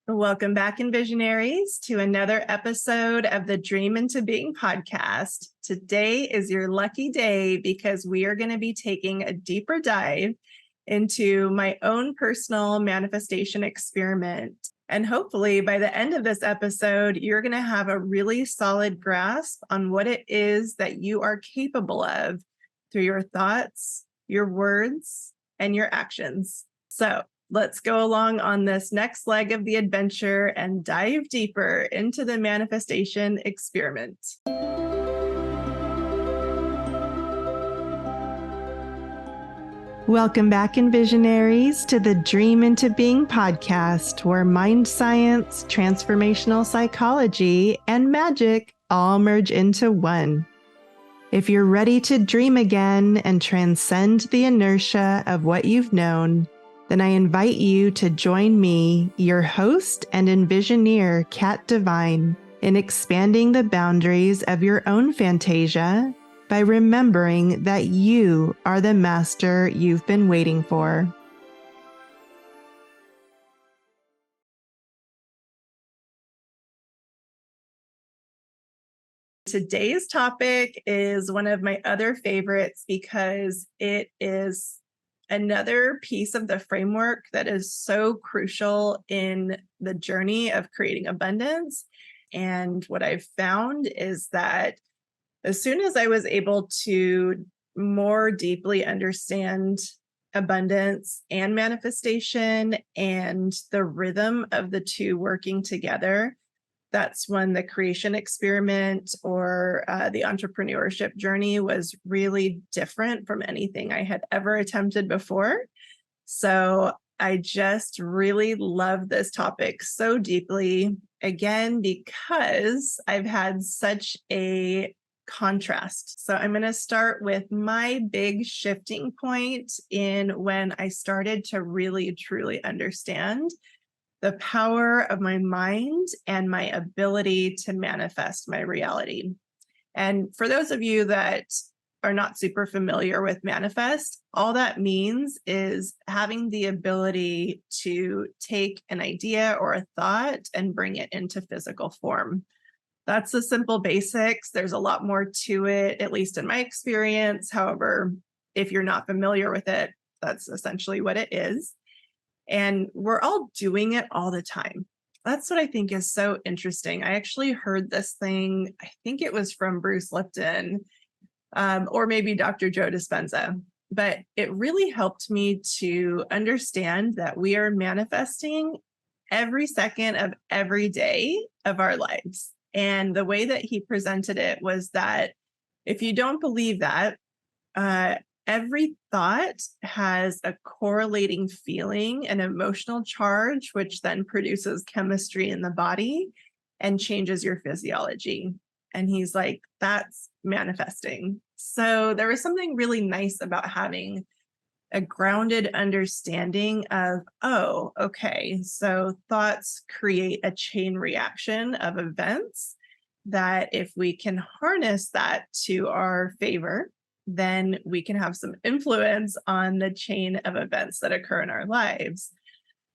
Welcome back, Envisionaries, to another episode of the Dream into Being podcast. Today is your lucky day because we are going to be taking a deeper dive into my own personal manifestation experiment. And hopefully by the end of this episode, you're going to have a really solid grasp on what it is that you are capable of through your thoughts, your words, and your actions. So let's go along on this next leg of the adventure and dive deeper into the manifestation experiment. Welcome back, Envisionaries, to the Dream into Being podcast, where mind science, transformational psychology, and magic all merge into one. If you're ready to dream again and transcend the inertia of what you've known, then I invite you to join me, your host and Envisioneer, Kat Divine, in expanding the boundaries of your own Fantasia by remembering that you are the master you've been waiting for. Today's topic is one of my other favorites because it is another piece of the framework that is so crucial in the journey of creating abundance. And what I've found is that as soon as I was able to more deeply understand abundance and manifestation and the rhythm of the two working together, that's when the creation experiment or the entrepreneurship journey was really different from anything I had ever attempted before. So I just really love this topic so deeply, again, because I've had such a contrast. So I'm going to start with my big shifting point in when I started to really, truly understand the power of my mind and my ability to manifest my reality. And for those of you that are not super familiar with manifest, all that means is having the ability to take an idea or a thought and bring it into physical form. That's the simple basics. There's a lot more to it, at least in my experience. However, if you're not familiar with it, that's essentially what it is. And we're all doing it all the time. That's what I think is so interesting. I actually heard this thing, I think it was from Bruce Lipton, or maybe Dr. Joe Dispenza, but it really helped me to understand that we are manifesting every second of every day of our lives. And the way that he presented it was that if you don't believe that, every thought has a correlating feeling, an emotional charge, which then produces chemistry in the body and changes your physiology. And he's like, that's manifesting. So there was something really nice about having a grounded understanding of, oh, okay, so thoughts create a chain reaction of events that if we can harness that to our favor, then we can have some influence on the chain of events that occur in our lives.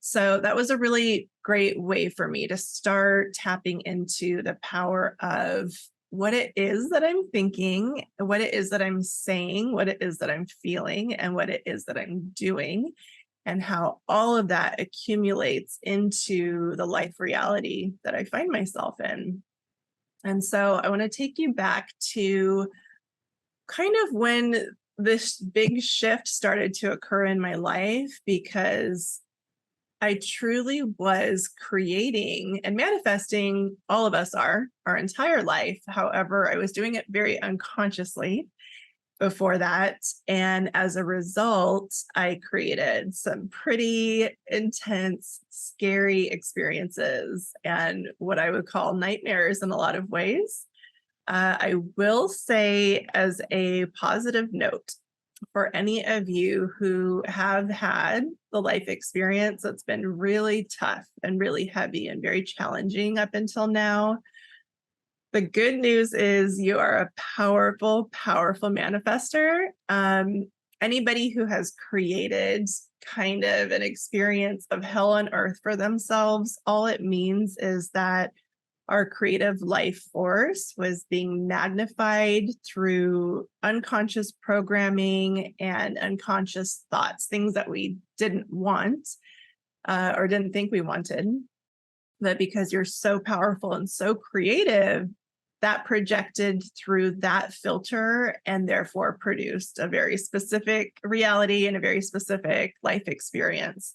So that was a really great way for me to start tapping into the power of what it is that I'm thinking, what it is that I'm saying, what it is that I'm feeling, and what it is that I'm doing, and how all of that accumulates into the life reality that I find myself in. And so I want to take you back to kind of when this big shift started to occur in my life, because I truly was creating and manifesting, all of us are, our entire life. However, I was doing it very unconsciously before that. And as a result, I created some pretty intense, scary experiences and what I would call nightmares in a lot of ways. I will say, as a positive note, for any of you who have had the life experience that's been really tough and really heavy and very challenging up until now, the good news is you are a powerful, powerful manifester. anybody who has created kind of an experience of hell on earth for themselves, all it means is that our creative life force was being magnified through unconscious programming and unconscious thoughts, things that we didn't want or didn't think we wanted. But because you're so powerful and so creative, that projected through that filter and therefore produced a very specific reality and a very specific life experience.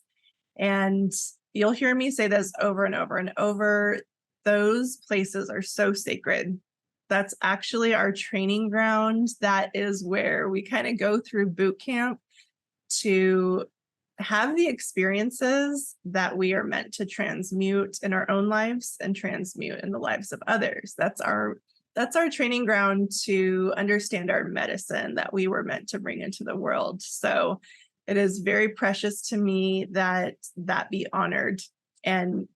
And you'll hear me say this over and over and over. Those places are so sacred. That's actually our training ground. That is where we kind of go through boot camp to have the experiences that we are meant to transmute in our own lives and transmute in the lives of others. That's our training ground to understand our medicine that we were meant to bring into the world. So it is very precious to me that be honored, and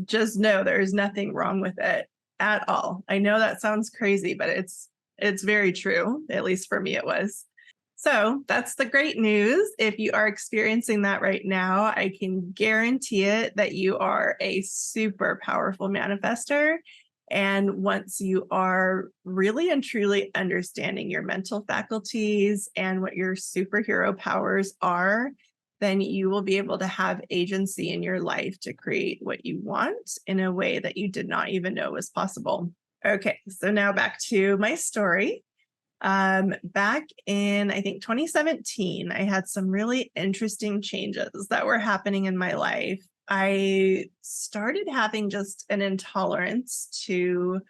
just know there's nothing wrong with it at all. I know that sounds crazy, but it's very true. At least for me, it was. So that's the great news. If you are experiencing that right now, I can guarantee it that you are a super powerful manifester. And once you are really and truly understanding your mental faculties and what your superhero powers are, then you will be able to have agency in your life to create what you want in a way that you did not even know was possible. Okay, so now back to my story. Back in, I think, 2017, I had some really interesting changes that were happening in my life. I started having just an intolerance to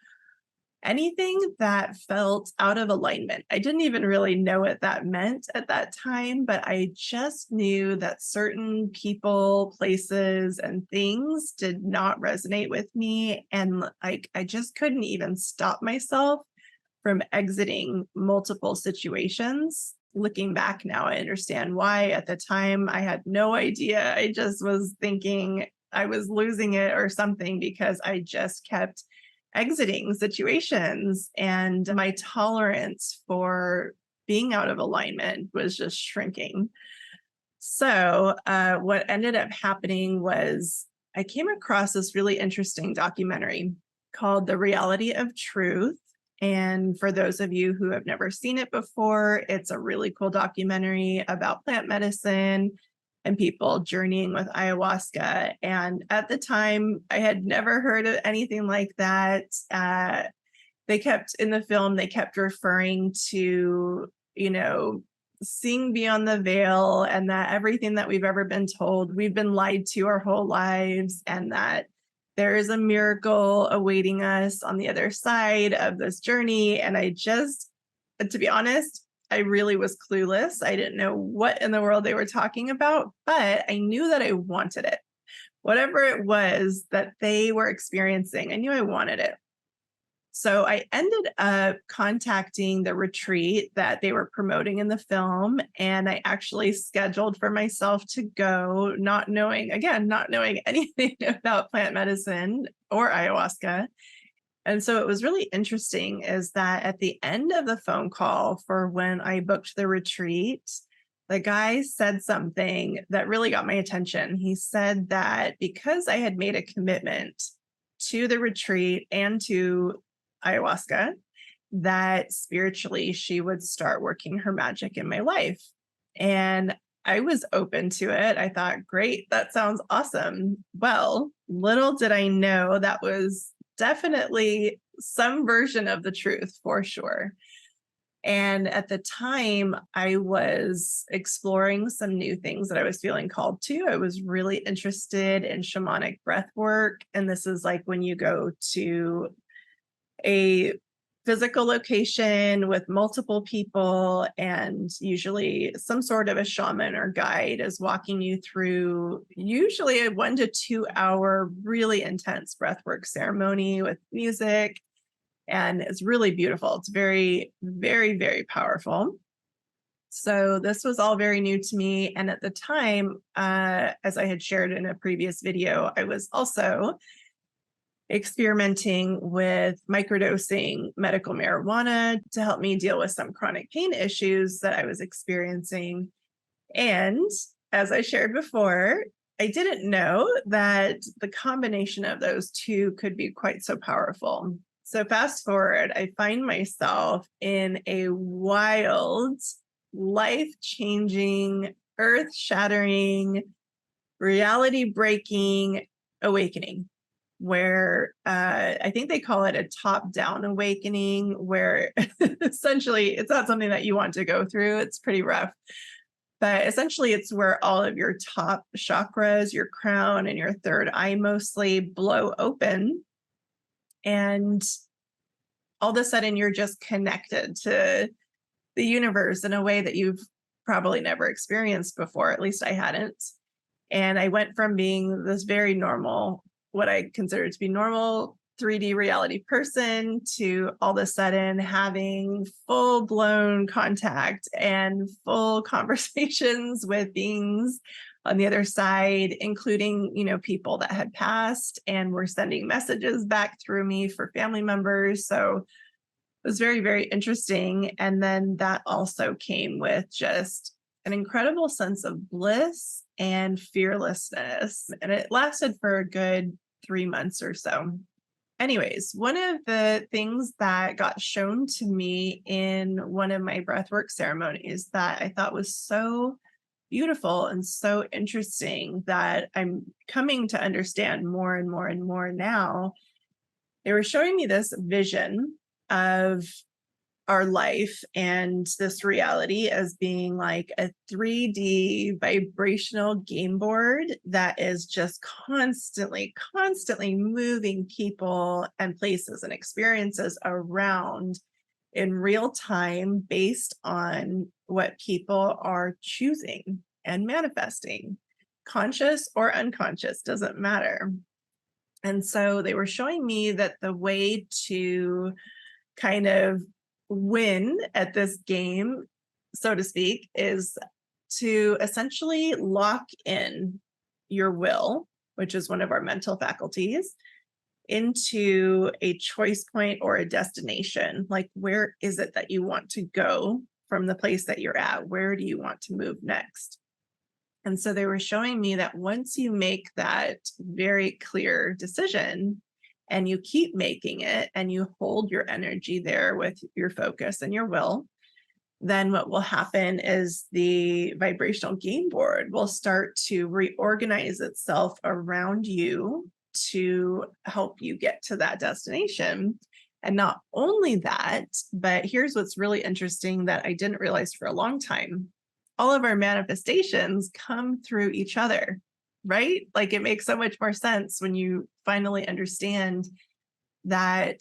anything that felt out of alignment. I didn't even really know what that meant at that time, but I just knew that certain people, places, and things did not resonate with me. And I just couldn't even stop myself from exiting multiple situations. Looking back now, I understand why. At the time, I had no idea. I just was thinking I was losing it or something because I just kept exiting situations, and my tolerance for being out of alignment was just shrinking. So what ended up happening was I came across this really interesting documentary called The Reality of Truth. And for those of you who have never seen it before, it's a really cool documentary about plant medicine and people journeying with ayahuasca. And at the time, I had never heard of anything like that. They kept referring to, seeing beyond the veil, and that everything that we've ever been told, we've been lied to our whole lives, and that there is a miracle awaiting us on the other side of this journey. And to be honest, I really was clueless. I didn't know what in the world they were talking about, but I knew that I wanted it. Whatever it was that they were experiencing, I knew I wanted it. So I ended up contacting the retreat that they were promoting in the film, and I actually scheduled for myself to go, not knowing anything about plant medicine or ayahuasca. And so it was really interesting is that at the end of the phone call for when I booked the retreat, the guy said something that really got my attention. He said that because I had made a commitment to the retreat and to ayahuasca, that spiritually she would start working her magic in my life. And I was open to it. I thought, great, that sounds awesome. Well, little did I know that was definitely some version of the truth for sure. And at the time, I was exploring some new things that I was feeling called to. I was really interested in shamanic breath work. And this is like when you go to a physical location with multiple people, and usually some sort of a shaman or guide is walking you through usually a 1 to 2 hour really intense breathwork ceremony with music. And it's really beautiful. It's very, very, very powerful. So this was all very new to me. And at the time, as I had shared in a previous video, I was also experimenting with microdosing medical marijuana to help me deal with some chronic pain issues that I was experiencing. And as I shared before, I didn't know that the combination of those two could be quite so powerful. So fast forward, I find myself in a wild, life-changing, earth-shattering, reality-breaking awakening, where I think they call it a top-down awakening, where essentially it's not something that you want to go through. It's pretty rough. But essentially, it's where all of your top chakras, your crown and your third eye mostly blow open. And all of a sudden, you're just connected to the universe in a way that you've probably never experienced before. At least I hadn't. And I went from being this very normal, what I consider to be normal 3D reality person, to all of a sudden having full blown contact and full conversations with beings on the other side, including, people that had passed and were sending messages back through me for family members. So it was very, very interesting. And then that also came with just an incredible sense of bliss and fearlessness. And it lasted for a good 3 months or so. Anyways, one of the things that got shown to me in one of my breathwork ceremonies that I thought was so beautiful and so interesting that I'm coming to understand more and more and more now, they were showing me this vision of our life and this reality as being like a 3D vibrational game board that is just constantly moving people and places and experiences around in real time based on what people are choosing and manifesting, conscious or unconscious, doesn't matter. And so they were showing me that the way to kind of win at this game, so to speak, is to essentially lock in your will, which is one of our mental faculties, into a choice point or a destination. Like, where is it that you want to go from the place that you're at? Where do you want to move next? And so they were showing me that once you make that very clear decision, and you keep making it and you hold your energy there with your focus and your will, then what will happen is the vibrational game board will start to reorganize itself around you to help you get to that destination. And not only that, but here's what's really interesting that I didn't realize for a long time. All of our manifestations come through each other, right? Like, it makes so much more sense when you finally understand that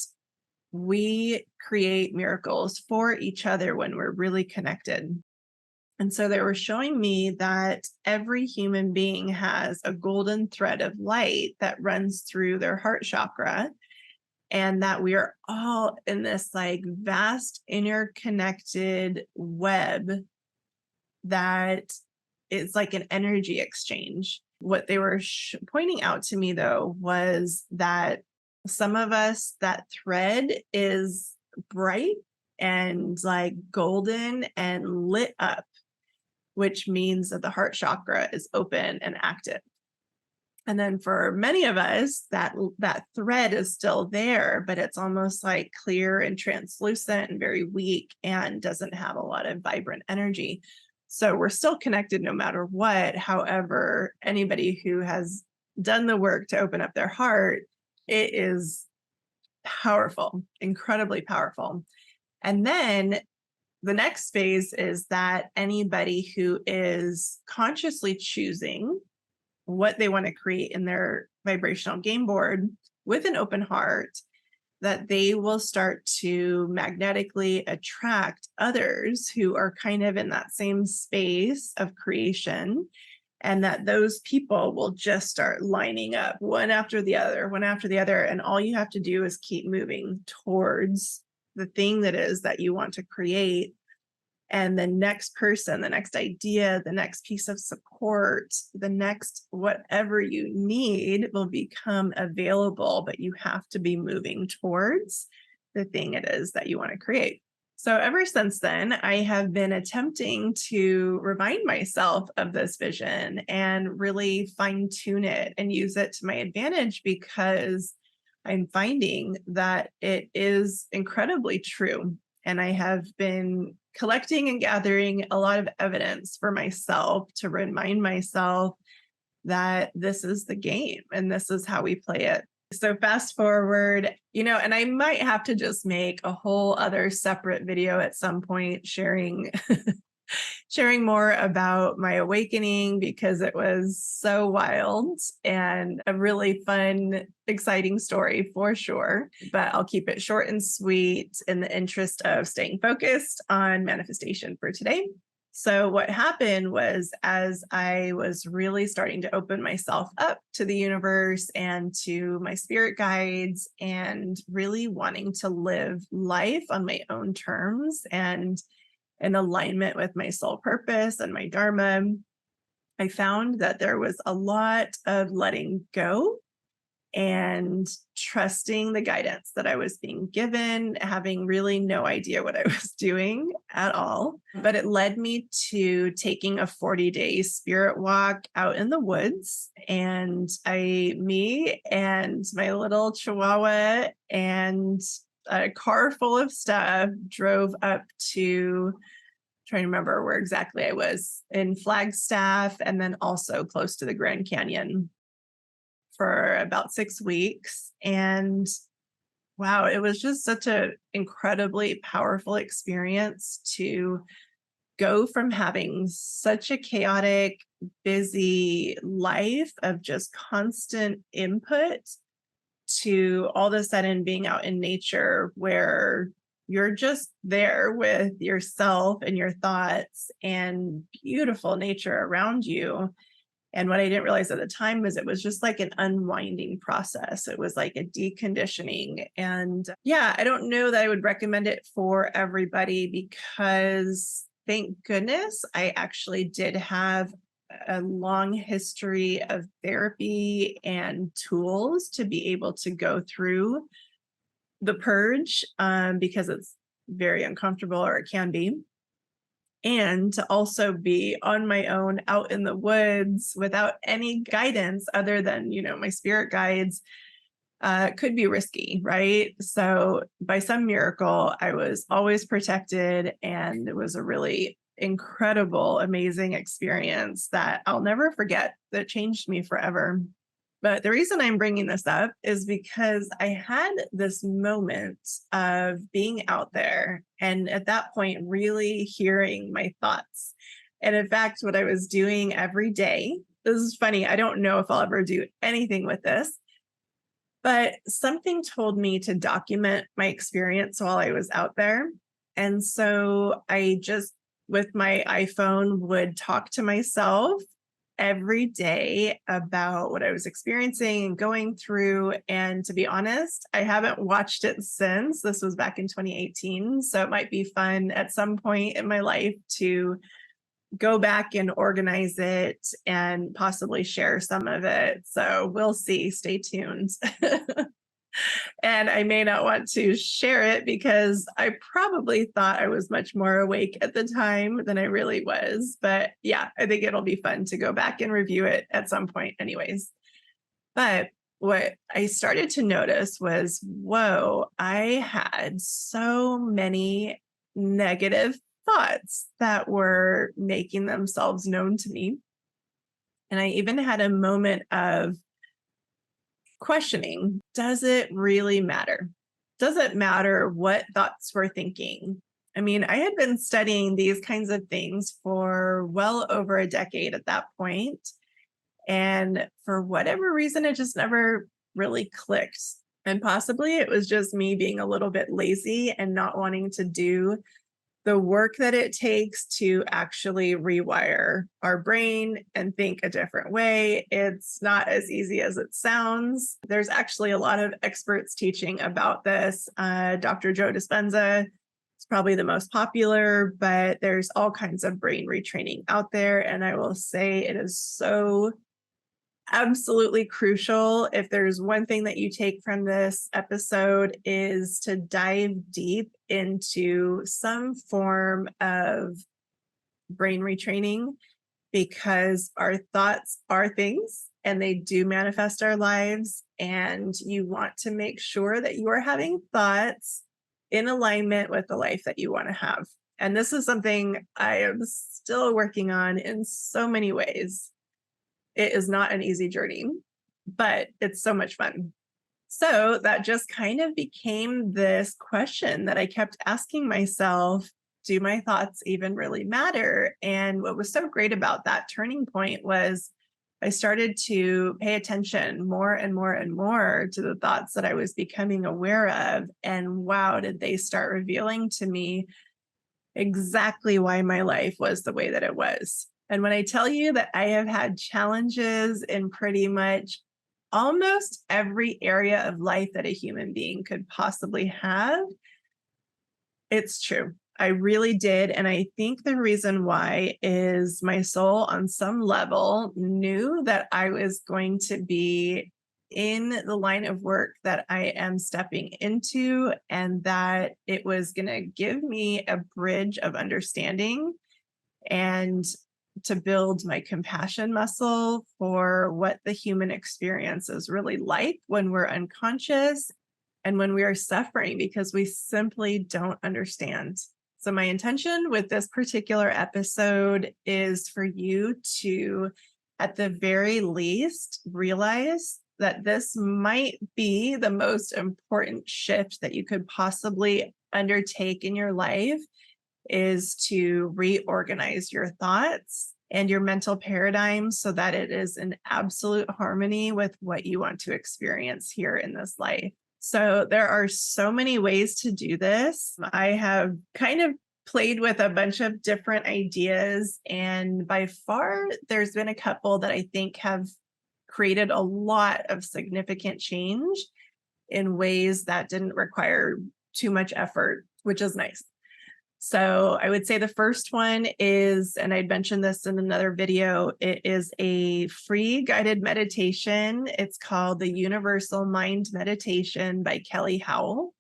we create miracles for each other when we're really connected. And so they were showing me that every human being has a golden thread of light that runs through their heart chakra, and that we are all in this like vast interconnected web that is like an energy exchange. What they were pointing out to me, though, was that some of us, that thread is bright and like golden and lit up, which means that the heart chakra is open and active. And then for many of us, that thread is still there, but it's almost like clear and translucent and very weak and doesn't have a lot of vibrant energy. So we're still connected no matter what. However, anybody who has done the work to open up their heart, it is powerful, incredibly powerful. And then the next phase is that anybody who is consciously choosing what they want to create in their vibrational game board with an open heart, that they will start to magnetically attract others who are kind of in that same space of creation, and that those people will just start lining up one after the other, and all you have to do is keep moving towards the thing that is that you want to create. And the next person, the next idea, the next piece of support, the next whatever you need will become available, but you have to be moving towards the thing it is that you want to create. So ever since then, I have been attempting to remind myself of this vision and really fine tune it and use it to my advantage, because I'm finding that it is incredibly true. And I have been collecting and gathering a lot of evidence for myself to remind myself that this is the game and this is how we play it. So fast forward, and I might have to just make a whole other separate video at some point sharing sharing more about my awakening, because it was so wild and a really fun, exciting story for sure. But I'll keep it short and sweet in the interest of staying focused on manifestation for today. So what happened was, as I was really starting to open myself up to the universe and to my spirit guides, and really wanting to live life on my own terms and in alignment with my soul purpose and my dharma, I found that there was a lot of letting go and trusting the guidance that I was being given, having really no idea what I was doing at all. But it led me to taking a 40-day spirit walk out in the woods. And me and my little chihuahua and a car full of stuff drove up to, trying to remember where exactly I was, in Flagstaff, and then also close to the Grand Canyon, for about 6 weeks. And wow, it was just such an incredibly powerful experience to go from having such a chaotic, busy life of just constant input to all of a sudden being out in nature, where you're just there with yourself and your thoughts and beautiful nature around you. And what I didn't realize at the time was it was just like an unwinding process. It was like a deconditioning. And yeah, I don't know that I would recommend it for everybody, because thank goodness I actually did have a long history of therapy and tools to be able to go through the purge, because it's very uncomfortable, or it can be. And to also be on my own out in the woods without any guidance other than, my spirit guides, could be risky, right? So by some miracle, I was always protected, and it was a really incredible, amazing experience that I'll never forget, that changed me forever. But the reason I'm bringing this up is because I had this moment of being out there, and at that point, really hearing my thoughts. And in fact, what I was doing every day, this is funny, I don't know if I'll ever do anything with this, but something told me to document my experience while I was out there. And so I just, with my iPhone, would talk to myself every day about what I was experiencing and going through. And to be honest, I haven't watched it since. This was back in 2018. So it might be fun at some point in my life to go back and organize it and possibly share some of it. So we'll see. Stay tuned. And I may not want to share it, because I probably thought I was much more awake at the time than I really was. But yeah, I think it'll be fun to go back and review it at some point anyways. But what I started to notice was, whoa, I had so many negative thoughts that were making themselves known to me. And I even had a moment of questioning, does it really matter? Does it matter what thoughts we're thinking? I mean, I had been studying these kinds of things for well over a decade at that point. And for whatever reason, it just never really clicked. And possibly it was just me being a little bit lazy and not wanting to do the work that it takes to actually rewire our brain and think a different way. It's not as easy as it sounds. There's actually a lot of experts teaching about this. Dr. Joe Dispenza is probably the most popular, but there's all kinds of brain retraining out there. And I will say it is so absolutely crucial. If there's one thing that you take from this episode is to dive deep into some form of brain retraining, because our thoughts are things and they do manifest our lives. And you want to make sure that you are having thoughts in alignment with the life that you want to have. And this is something I am still working on in so many ways. It is not an easy journey, but it's so much fun. So that just kind of became this question that I kept asking myself, do my thoughts even really matter? And what was so great about that turning point was I started to pay attention more and more and more to the thoughts that I was becoming aware of. And wow, did they start revealing to me exactly why my life was the way that it was. And when I tell you that I have had challenges in pretty much almost every area of life that a human being could possibly have, it's true. I really did. And I think the reason why is my soul on some level knew that I was going to be in the line of work that I am stepping into, and that it was going to give me a bridge of understanding and to build my compassion muscle for what the human experience is really like when we're unconscious and when we are suffering, because we simply don't understand. So my intention with this particular episode is for you to, at the very least, realize that this might be the most important shift that you could possibly undertake in your life, is to reorganize your thoughts and your mental paradigm so that it is in absolute harmony with what you want to experience here in this life. So there are so many ways to do this. I have kind of played with a bunch of different ideas, and by far there's been a couple that I think have created a lot of significant change in ways that didn't require too much effort, which is nice. So I would say the first one is, and I'd mentioned this in another video, it is a free guided meditation. It's called the Universal Mind Meditation by Kelly Howell.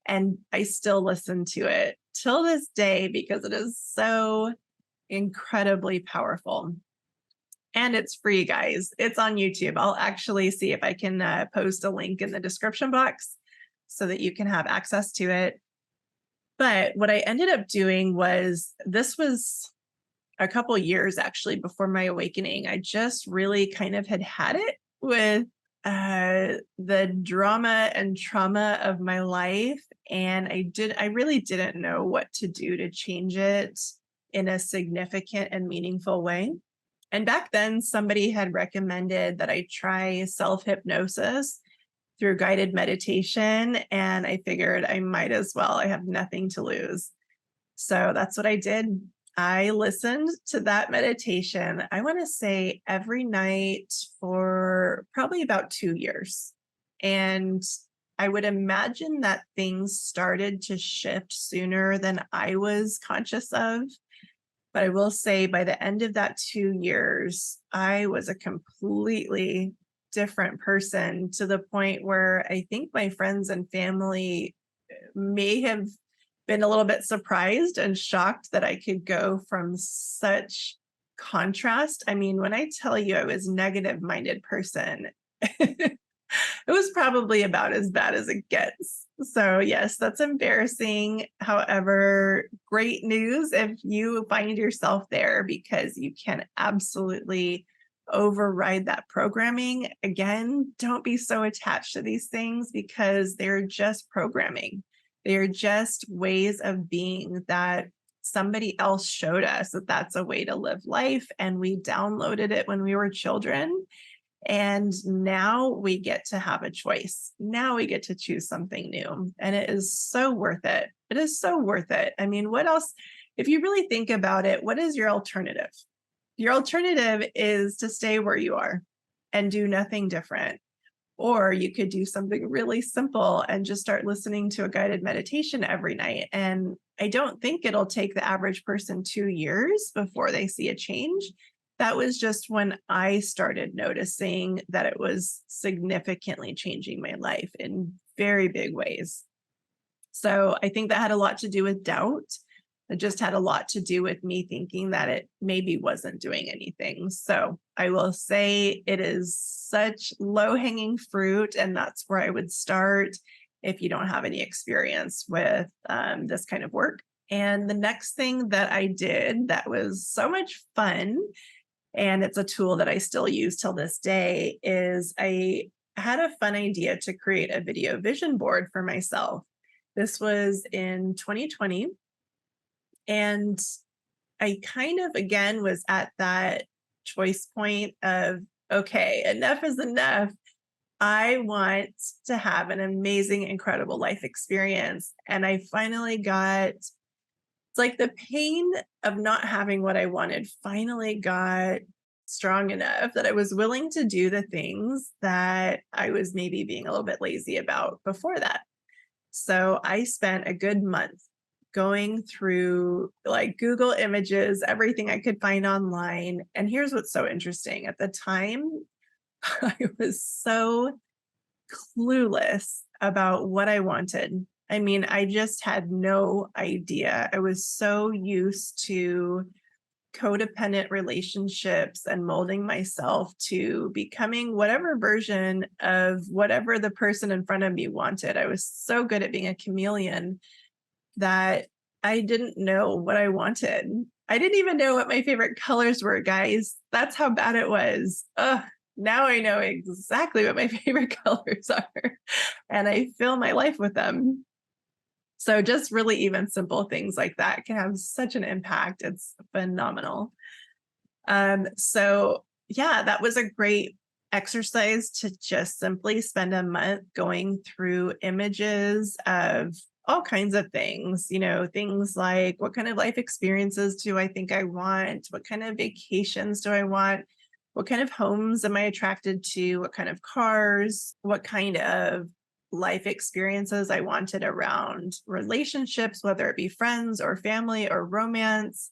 And I still listen to it till this day because it is so incredibly powerful. And it's free, guys. It's on YouTube. I'll actually see if I can post a link in the description box so that you can have access to it. But what I ended up doing was, this was a couple years actually before my awakening. I just really kind of had it with the drama and trauma of my life. And I really didn't know what to do to change it in a significant and meaningful way. And back then, somebody had recommended that I try self-hypnosis through guided meditation. And I figured I might as well. I have nothing to lose. So that's what I did. I listened to that meditation, I want to say every night for probably about 2 years. And I would imagine that things started to shift sooner than I was conscious of. But I will say by the end of that 2 years, I was a completely different person, to the point where I think my friends and family may have been a little bit surprised and shocked that I could go from such contrast. I mean, when I tell you I was a negative-minded person, it was probably about as bad as it gets. So yes, that's embarrassing. However, great news if you find yourself there, because you can absolutely override that programming. Again, don't be so attached to these things, because they're just programming. They're just ways of being that somebody else showed us that that's a way to live life. And we downloaded it when we were children. And now we get to have a choice. Now we get to choose something new. And it is so worth it. It is so worth it. I mean, what else? If you really think about it, what is your alternative? Your alternative is to stay where you are and do nothing different. Or you could do something really simple and just start listening to a guided meditation every night. And I don't think it'll take the average person 2 years before they see a change. That was just when I started noticing that it was significantly changing my life in very big ways. So I think that had a lot to do with doubt. It just had a lot to do with me thinking that it maybe wasn't doing anything. So I will say it is such low-hanging fruit, and that's where I would start if you don't have any experience with this kind of work. And the next thing that I did that was so much fun, and it's a tool that I still use till this day, is I had a fun idea to create a video vision board for myself. This was in 2020. And I kind of, again, was at that choice point of, okay, enough is enough. I want to have an amazing, incredible life experience. And I finally got, it's like the pain of not having what I wanted finally got strong enough that I was willing to do the things that I was maybe being a little bit lazy about before that. So I spent a good month going through like Google Images, everything I could find online. And here's what's so interesting. At the time, I was so clueless about what I wanted. I mean, I just had no idea. I was so used to codependent relationships and molding myself to becoming whatever version of whatever the person in front of me wanted. I was so good at being a chameleon that I didn't know what I wanted. I didn't even know what my favorite colors were, guys. That's how bad it was. Ugh, now I know exactly what my favorite colors are, and I fill my life with them. So just really even simple things like that can have such an impact. It's phenomenal. So yeah, that was a great exercise to just simply spend a month going through images of all kinds of things, things like what kind of life experiences do I think I want? What kind of vacations do I want? What kind of homes am I attracted to? What kind of cars? What kind of life experiences I wanted around relationships, whether it be friends or family or romance,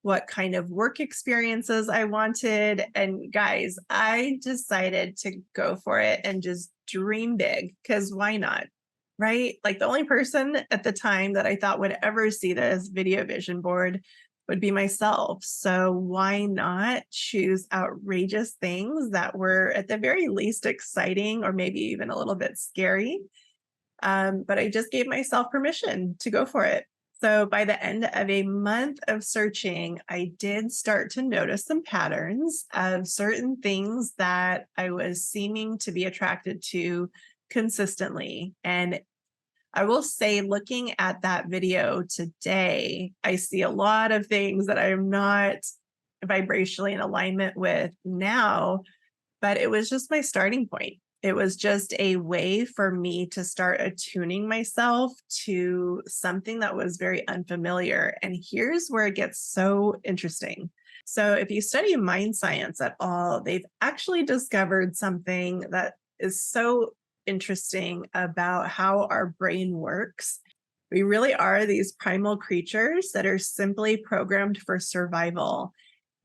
what kind of work experiences I wanted. And guys, I decided to go for it and just dream big, because why not? Right? Like the only person at the time that I thought would ever see this video vision board would be myself. So why not choose outrageous things that were at the very least exciting or maybe even a little bit scary? But I just gave myself permission to go for it. So by the end of a month of searching, I did start to notice some patterns of certain things that I was seeming to be attracted to consistently. And I will say, looking at that video today, I see a lot of things that I'm not vibrationally in alignment with now, but it was just my starting point. It was just a way for me to start attuning myself to something that was very unfamiliar. And here's where it gets so interesting. So if you study mind science at all, they've actually discovered something that is so interesting about how our brain works. We really are these primal creatures that are simply programmed for survival.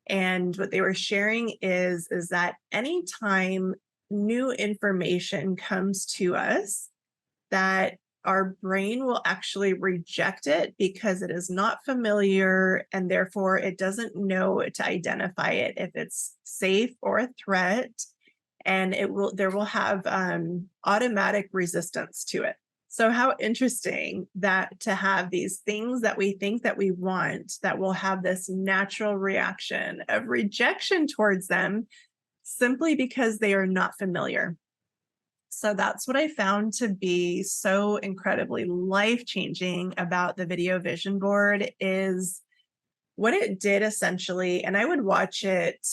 And what they were sharing is that anytime new information comes to us, that our brain will actually reject it because it is not familiar, and therefore it doesn't know to identify it if it's safe or a threat. And there will have automatic resistance to it. So how interesting that to have these things that we think that we want that will have this natural reaction of rejection towards them simply because they are not familiar. So that's what I found to be so incredibly life-changing about the video vision board is what it did essentially. And I would watch it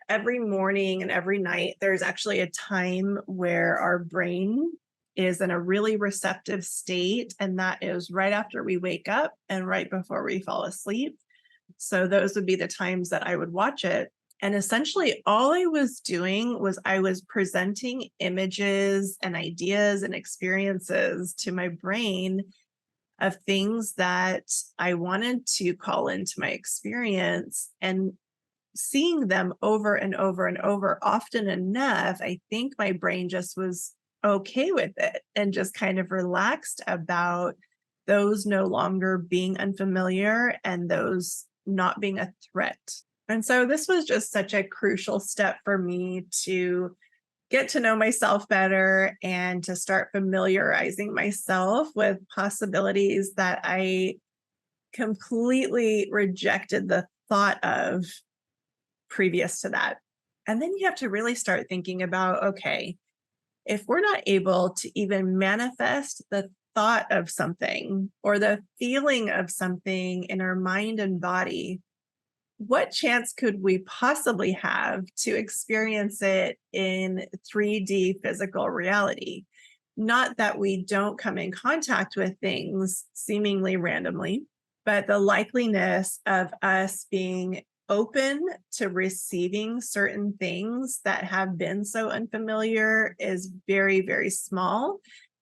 every morning and every night. There's actually a time where our brain is in a really receptive state, and that is right after we wake up and right before we fall asleep. So those would be the times that I would watch it. And essentially, all I was doing was I was presenting images and ideas and experiences to my brain of things that I wanted to call into my experience, and seeing them over and over and over often enough, I think my brain just was okay with it and just kind of relaxed about those no longer being unfamiliar and those not being a threat. And so this was just such a crucial step for me to get to know myself better and to start familiarizing myself with possibilities that I completely rejected the thought of previous to that. And then you have to really start thinking about, okay, if we're not able to even manifest the thought of something or the feeling of something in our mind and body, what chance could we possibly have to experience it in 3D physical reality? Not that we don't come in contact with things seemingly randomly, but the likeliness of us being open to receiving certain things that have been so unfamiliar is very, very small,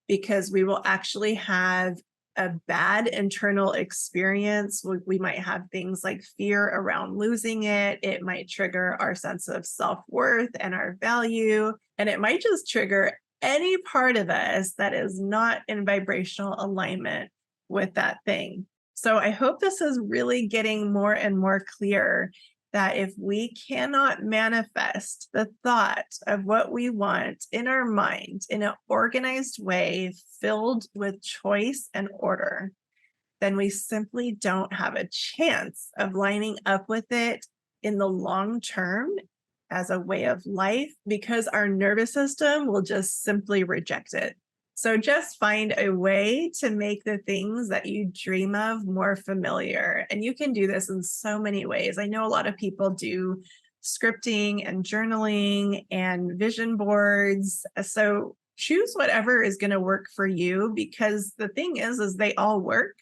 because we will actually have a bad internal experience. We might have things like fear around losing it. It might trigger our sense of self-worth and our value. And it might just trigger any part of us that is not in vibrational alignment with that thing. So I hope this is really getting more and more clear that if we cannot manifest the thought of what we want in our mind in an organized way filled with choice and order, then we simply don't have a chance of lining up with it in the long term as a way of life, because our nervous system will just simply reject it. So just find a way to make the things that you dream of more familiar. And you can do this in so many ways. I know a lot of people do scripting and journaling and vision boards. So choose whatever is going to work for you, because the thing is they all work.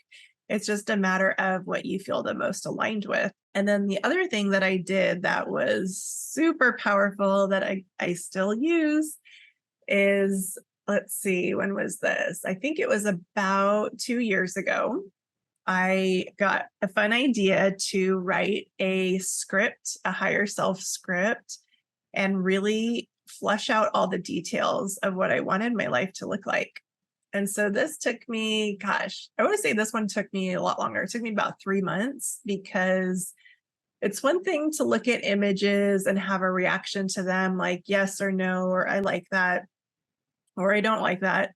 It's just a matter of what you feel the most aligned with. And then the other thing that I did that was super powerful that I still use is, let's see, when was this? I think it was about 2 years ago. I got a fun idea to write a script, a higher self script, and really flesh out all the details of what I wanted my life to look like. And so this took me, gosh, I want to say this one took me a lot longer. It took me about 3 months, because it's one thing to look at images and have a reaction to them, like yes or no, or I like that, or I don't like that.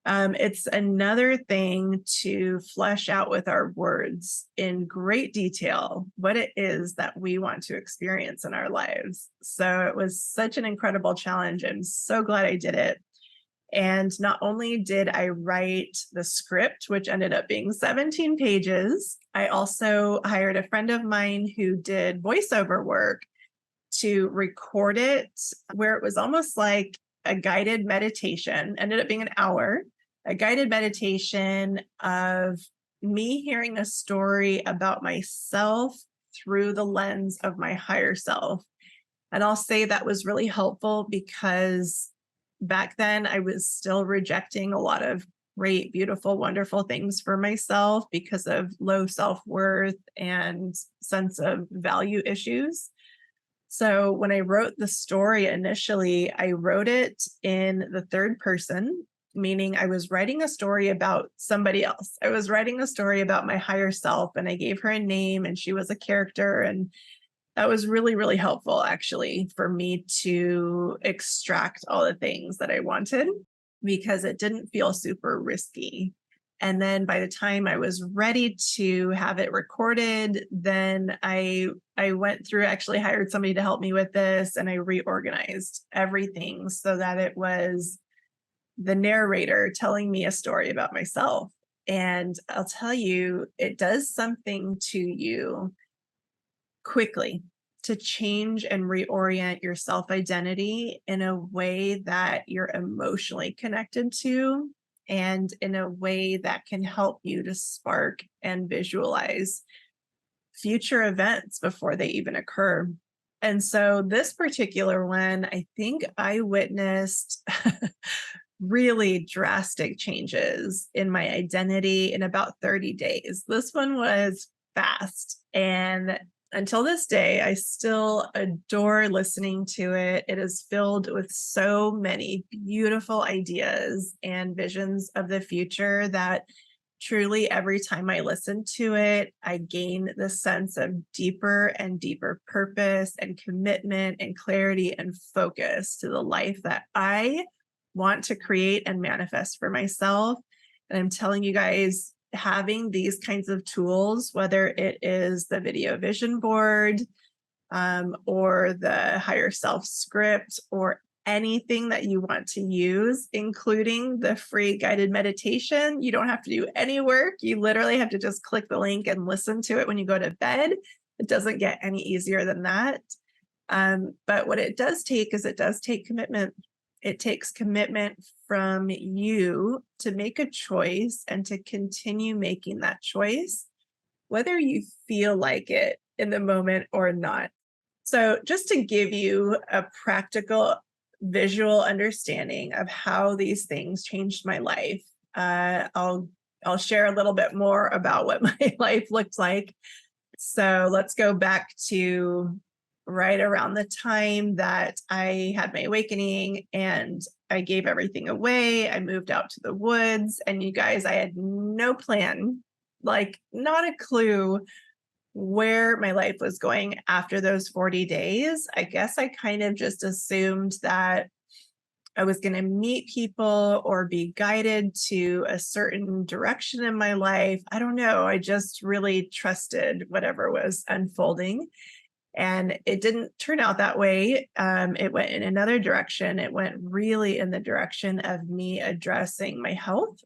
It's another thing to flesh out with our words in great detail what it is that we want to experience in our lives. So it was such an incredible challenge. I'm so glad I did it. And not only did I write the script, which ended up being 17 pages, I also hired a friend of mine who did voiceover work to record it, where it was almost like a guided meditation, ended up being an hour, a guided meditation of me hearing a story about myself through the lens of my higher self. And I'll say that was really helpful, because back then I was still rejecting a lot of great, beautiful, wonderful things for myself because of low self-worth and sense of value issues. So when I wrote the story initially, I wrote it in the third person, meaning I was writing a story about somebody else. I was writing a story about my higher self, and I gave her a name and she was a character. And that was really, really helpful, actually, for me to extract all the things that I wanted, because it didn't feel super risky. And then by the time I was ready to have it recorded, then I went through, actually hired somebody to help me with this, and I reorganized everything so that it was the narrator telling me a story about myself. And I'll tell you, it does something to you quickly to change and reorient your self-identity in a way that you're emotionally connected to, and in a way that can help you to spark and visualize future events before they even occur. And so this particular one, I think I witnessed really drastic changes in my identity in about 30 days. This one was fast. And until this day, I still adore listening to it. It is filled with so many beautiful ideas and visions of the future that truly every time I listen to it, I gain the sense of deeper and deeper purpose and commitment and clarity and focus to the life that I want to create and manifest for myself. And I'm telling you guys, having these kinds of tools, whether it is the video vision board or the higher self script or anything that you want to use, including the free guided meditation, you don't have to do any work. You literally have to just click the link and listen to it when you go to bed. It doesn't get any easier than that. But what it does take is it does take commitment. It takes commitment from you to make a choice and to continue making that choice, whether you feel like it in the moment or not. So just to give you a practical visual understanding of how these things changed my life, I'll share a little bit more about what my life looked like. So let's go back to right around the time that I had my awakening and I gave everything away. I moved out to the woods, and you guys, I had no plan, like not a clue where my life was going after those 40 days. I guess I kind of just assumed that I was going to meet people or be guided to a certain direction in my life. I don't know. I just really trusted whatever was unfolding. And it didn't turn out that way. It went in another direction. It went really in the direction of me addressing my health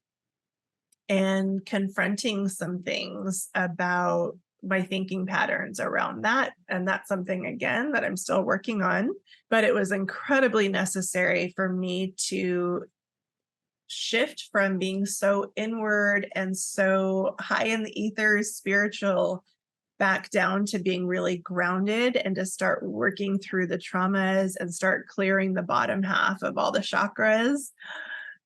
and confronting some things about my thinking patterns around that. And that's something, again, that I'm still working on. But it was incredibly necessary for me to shift from being so inward and so high in the ethers, spiritual, back down to being really grounded and to start working through the traumas and start clearing the bottom half of all the chakras,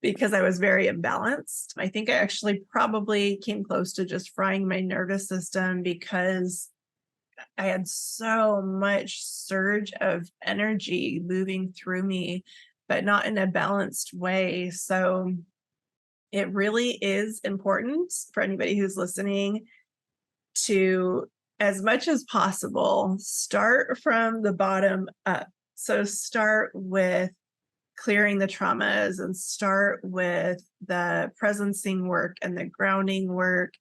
because I was very imbalanced. I think I actually probably came close to just frying my nervous system because I had so much surge of energy moving through me, but not in a balanced way. So it really is important for anybody who's listening to, as much as possible, start from the bottom up. So start with clearing the traumas and start with the presencing work and the grounding work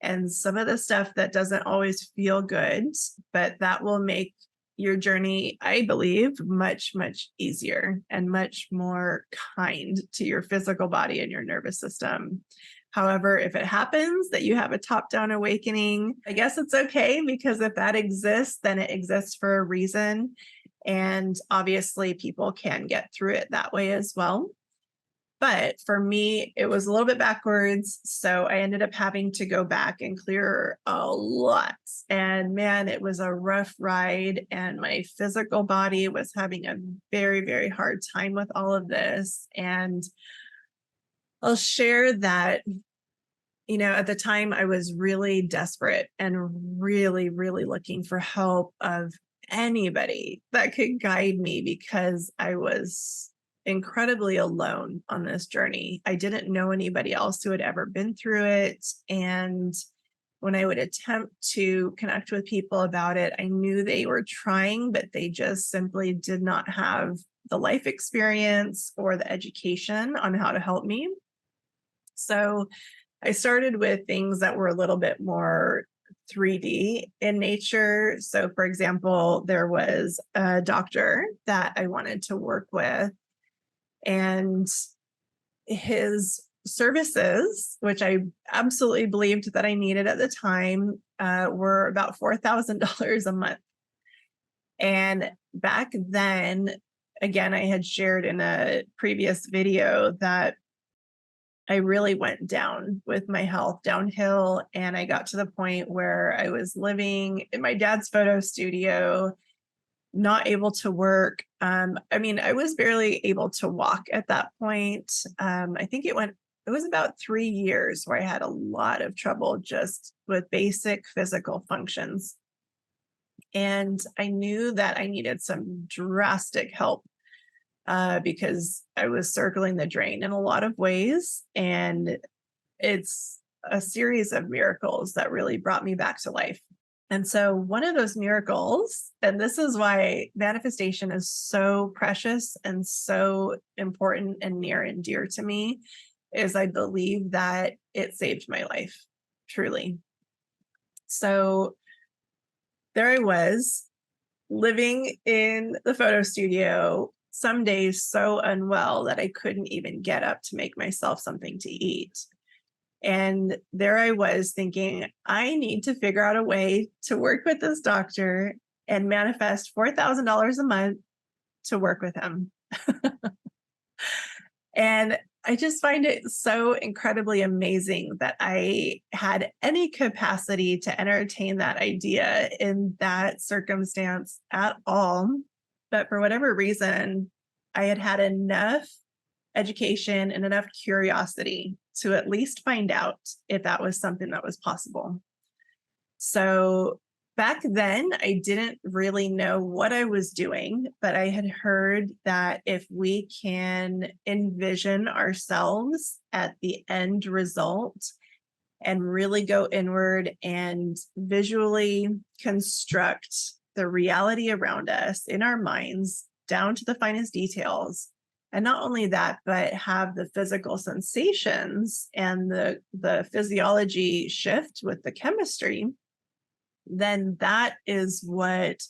and some of the stuff that doesn't always feel good, but that will make your journey, I believe, much, much easier and much more kind to your physical body and your nervous system. However, if it happens that you have a top-down awakening, I guess it's okay, because if that exists, then it exists for a reason. And obviously, people can get through it that way as well. But for me, it was a little bit backwards. So I ended up having to go back and clear a lot. And man, it was a rough ride. And my physical body was having a very, very hard time with all of this. And I'll share that, at the time I was really desperate and really, really looking for help of anybody that could guide me, because I was incredibly alone on this journey. I didn't know anybody else who had ever been through it. And when I would attempt to connect with people about it, I knew they were trying, but they just simply did not have the life experience or the education on how to help me. So I started with things that were a little bit more 3D in nature. So, for example, there was a doctor that I wanted to work with, and his services, which I absolutely believed that I needed at the time, were about $4,000 a month. And back then, again, I had shared in a previous video that I really went down with my health, downhill. And I got to the point where I was living in my dad's photo studio not able to work. I mean, I was barely able to walk at that point. I think it was about 3 years where I had a lot of trouble just with basic physical functions. And I knew that I needed some drastic help because I was circling the drain in a lot of ways. And it's a series of miracles that really brought me back to life. And so one of those miracles, and this is why manifestation is so precious and so important and near and dear to me, is I believe that it saved my life, truly. So there I was, living in the photo studio, some days so unwell that I couldn't even get up to make myself something to eat. And there I was thinking, I need to figure out a way to work with this doctor and manifest $4,000 a month to work with him. And I just find it so incredibly amazing that I had any capacity to entertain that idea in that circumstance at all. But for whatever reason, I had had enough education and enough curiosity to at least find out if that was something that was possible. So back then, I didn't really know what I was doing, but I had heard that if we can envision ourselves at the end result and really go inward and visually construct the reality around us in our minds down to the finest details, and not only that, but have the physical sensations and the physiology shift with the chemistry, then that is what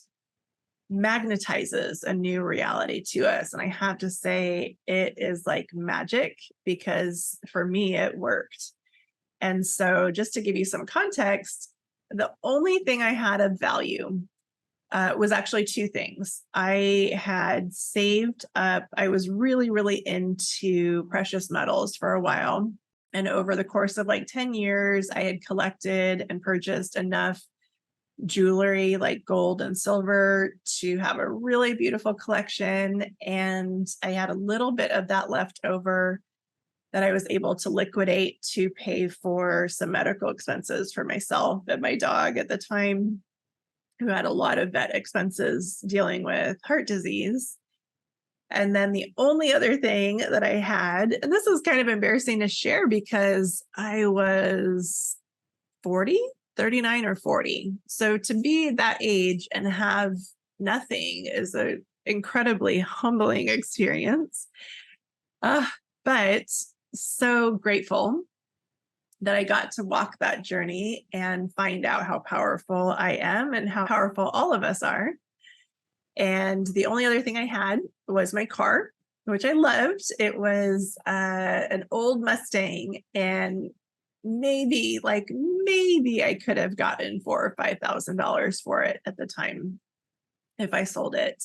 magnetizes a new reality to us. And I have to say, it is like magic, because for me, it worked. And so just to give you some context, the only thing I had of value was actually two things. I had saved up, I was really, really into precious metals for a while. And over the course of like 10 years, I had collected and purchased enough jewelry like gold and silver to have a really beautiful collection. And I had a little bit of that left over that I was able to liquidate to pay for some medical expenses for myself and my dog at the time, who had a lot of vet expenses dealing with heart disease. And then the only other thing that I had, and this is kind of embarrassing to share because I was 40, 39 or 40. So to be that age and have nothing is an incredibly humbling experience. But so grateful that I got to walk that journey and find out how powerful I am and how powerful all of us are. And the only other thing I had was my car, which I loved. It was an old Mustang, and maybe I could have gotten $4,000 or $5,000 for it at the time if I sold it.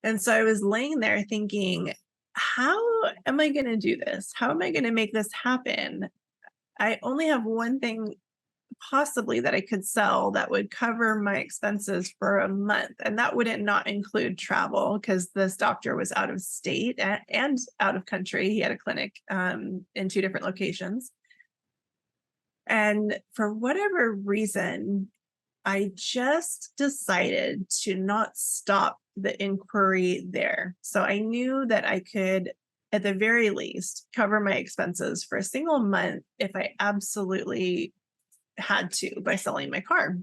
And so I was laying there thinking, how am I going to do this? How am I going to make this happen? I only have one thing possibly that I could sell that would cover my expenses for a month. And that wouldn't not include travel, because this doctor was out of state and out of country. He had a clinic in 2 different locations. And for whatever reason, I just decided to not stop the inquiry there. So I knew that I could, at the very least, cover my expenses for a single month if I absolutely had to by selling my car.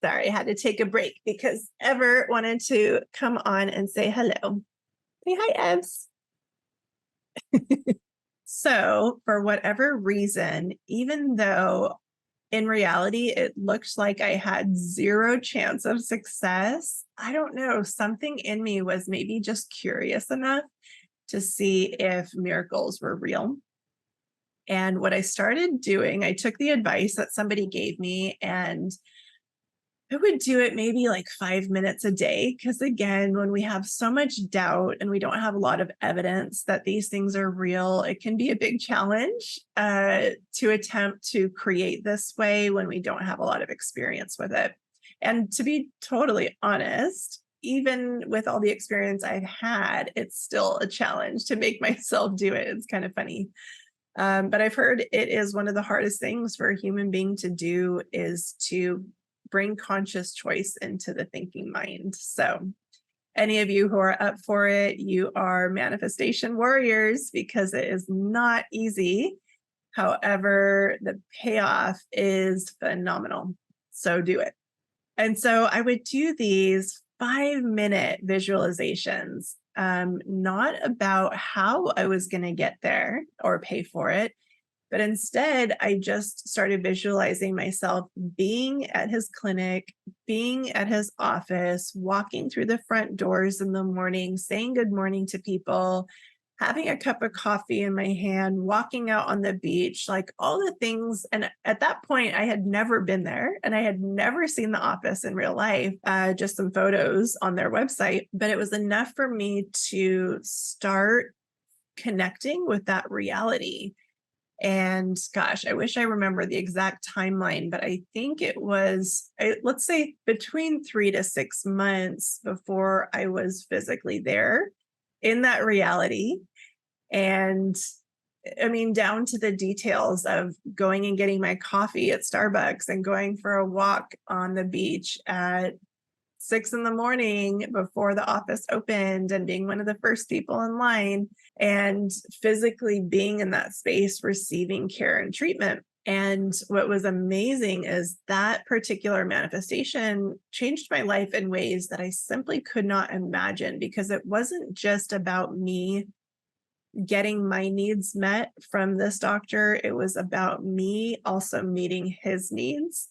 Sorry, I had to take a break because Ever wanted to come on and say hello. Say hi, Evs. So for whatever reason, even though in reality it looked like I had 0 chance of success, I don't know, something in me was maybe just curious enough to see if miracles were real. And what I started doing, I took the advice that somebody gave me, and I would do it maybe like 5 minutes a day. Because again, when we have so much doubt and we don't have a lot of evidence that these things are real, it can be a big challenge to attempt to create this way when we don't have a lot of experience with it. And to be totally honest, even with all the experience I've had, it's still a challenge to make myself do it. It's kind of funny. But I've heard it is one of the hardest things for a human being to do is to bring conscious choice into the thinking mind. So any of you who are up for it, you are manifestation warriors because it is not easy. However, the payoff is phenomenal. So do it. And so I would do these 5-minute visualizations, not about how I was going to get there or pay for it, but instead I just started visualizing myself being at his clinic, being at his office, walking through the front doors in the morning, saying good morning to people, having a cup of coffee in my hand, walking out on the beach, like all the things. And at that point, I had never been there and I had never seen the office in real life, just some photos on their website. But it was enough for me to start connecting with that reality. And gosh, I wish I remember the exact timeline, but I think it was, let's say, between 3 to 6 months before I was physically there in that reality. And I mean, down to the details of going and getting my coffee at Starbucks and going for a walk on the beach at 6 a.m. before the office opened and being one of the first people in line and physically being in that space, receiving care and treatment. And what was amazing is that particular manifestation changed my life in ways that I simply could not imagine, because it wasn't just about me getting my needs met from this doctor. It was about me also meeting his needs.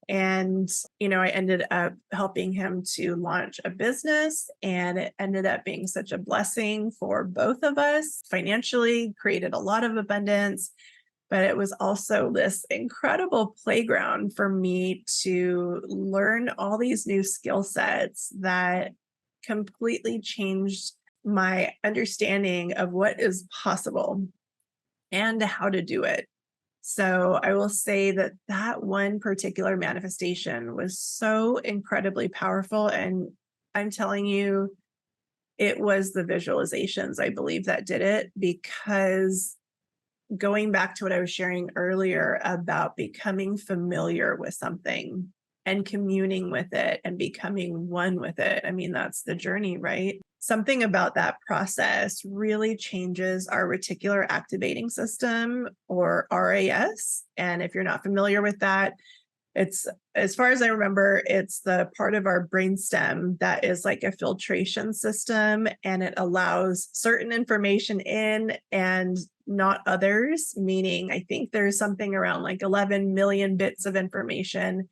And, I ended up helping him to launch a business, and it ended up being such a blessing for both of us financially, created a lot of abundance, but it was also this incredible playground for me to learn all these new skill sets that completely changed my understanding of what is possible and how to do it. So I will say that that one particular manifestation was so incredibly powerful. And I'm telling you, it was the visualizations, I believe, that did it, because going back to what I was sharing earlier about becoming familiar with something and communing with it and becoming one with it. I mean, that's the journey, right? Something about that process really changes our reticular activating system, or RAS. And if you're not familiar with that, it's, as far as I remember, it's the part of our brainstem that is like a filtration system, and it allows certain information in and not others, meaning I think there's something around like 11 million bits of information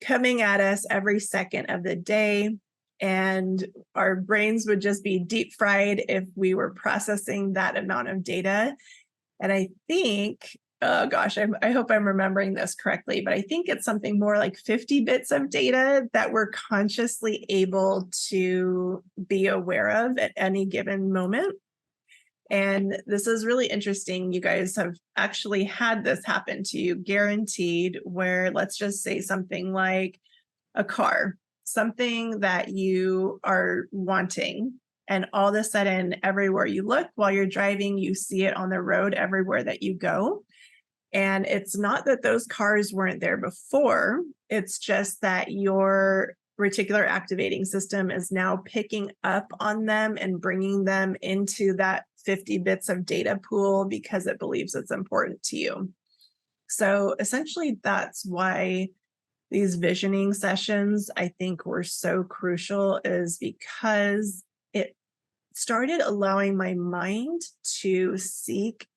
coming at us every second of the day. And our brains would just be deep fried if we were processing that amount of data. And I think, oh gosh, I hope I'm remembering this correctly, but I think it's something more like 50 bits of data that we're consciously able to be aware of at any given moment. And this is really interesting. You guys have actually had this happen to you, guaranteed, where let's just say something like a car, something that you are wanting. And all of a sudden, everywhere you look while you're driving, you see it on the road everywhere that you go. And it's not that those cars weren't there before. It's just that your reticular activating system is now picking up on them and bringing them into that 50 bits of data pool because it believes it's important to you. So essentially, that's why these visioning sessions, I think, were so crucial, is because it started allowing my mind to seek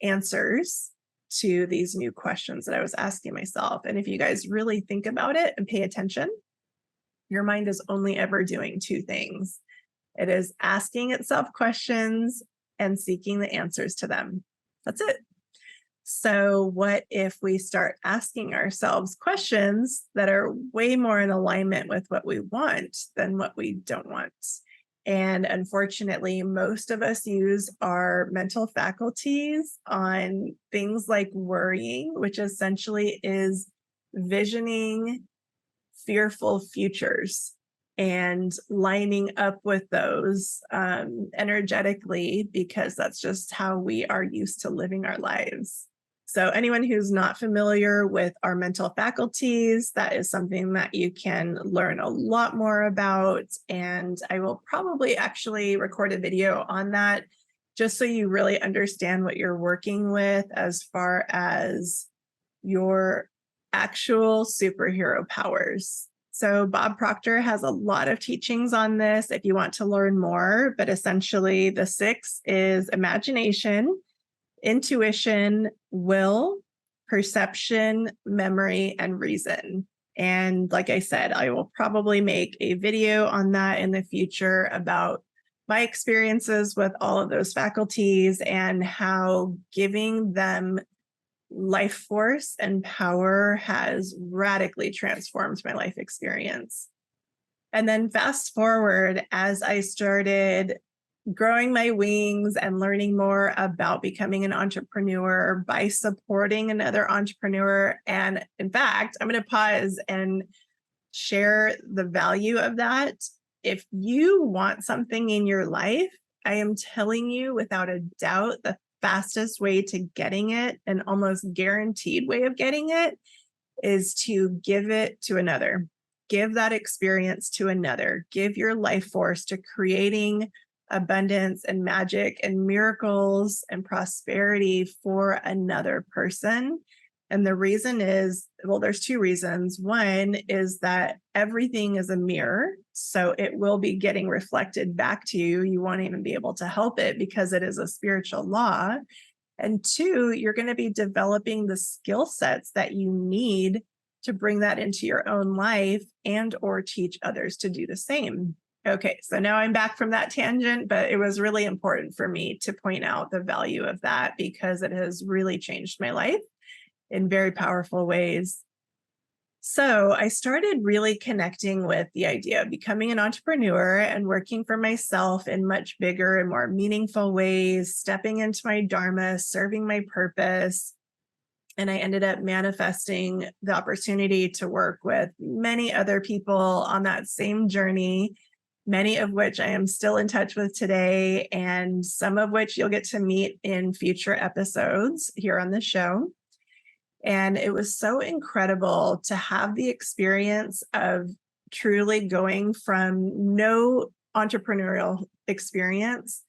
answers to these new questions that I was asking myself. And if you guys really think about it and pay attention, your mind is only ever doing two things. It is asking itself questions and seeking the answers to them. That's it. So what if we start asking ourselves questions that are way more in alignment with what we want than what we don't want? And unfortunately, most of us use our mental faculties on things like worrying, which essentially is visioning fearful futures. and lining up with those energetically, because that's just how we are used to living our lives. So anyone who's not familiar with our mental faculties, that is something that you can learn a lot more about. And I will probably actually record a video on that, just so you really understand what you're working with as far as your actual superhero powers. So Bob Proctor has a lot of teachings on this if you want to learn more, but essentially the 6 is imagination, intuition, will, perception, memory, and reason. And like I said, I will probably make a video on that in the future about my experiences with all of those faculties and how giving them life force and power has radically transformed my life experience. And then fast forward, as I started growing my wings and learning more about becoming an entrepreneur by supporting another entrepreneur. And in fact, I'm going to pause and share the value of that. If you want something in your life, I am telling you without a doubt, the fastest way to getting it, an almost guaranteed way of getting it, is to give it to another. Give that experience to another. Give your life force to creating abundance and magic and miracles and prosperity for another person. And the reason is, well, there's 2 reasons. One is that everything is a mirror, so it will be getting reflected back to you. You won't even be able to help it because it is a spiritual law. And 2, you're going to be developing the skill sets that you need to bring that into your own life and or teach others to do the same. Okay, so now I'm back from that tangent, but it was really important for me to point out the value of that because it has really changed my life in very powerful ways. So I started really connecting with the idea of becoming an entrepreneur and working for myself in much bigger and more meaningful ways, stepping into my dharma, serving my purpose. And I ended up manifesting the opportunity to work with many other people on that same journey, many of which I am still in touch with today, and some of which you'll get to meet in future episodes here on the show. And it was so incredible to have the experience of truly going from no entrepreneurial experience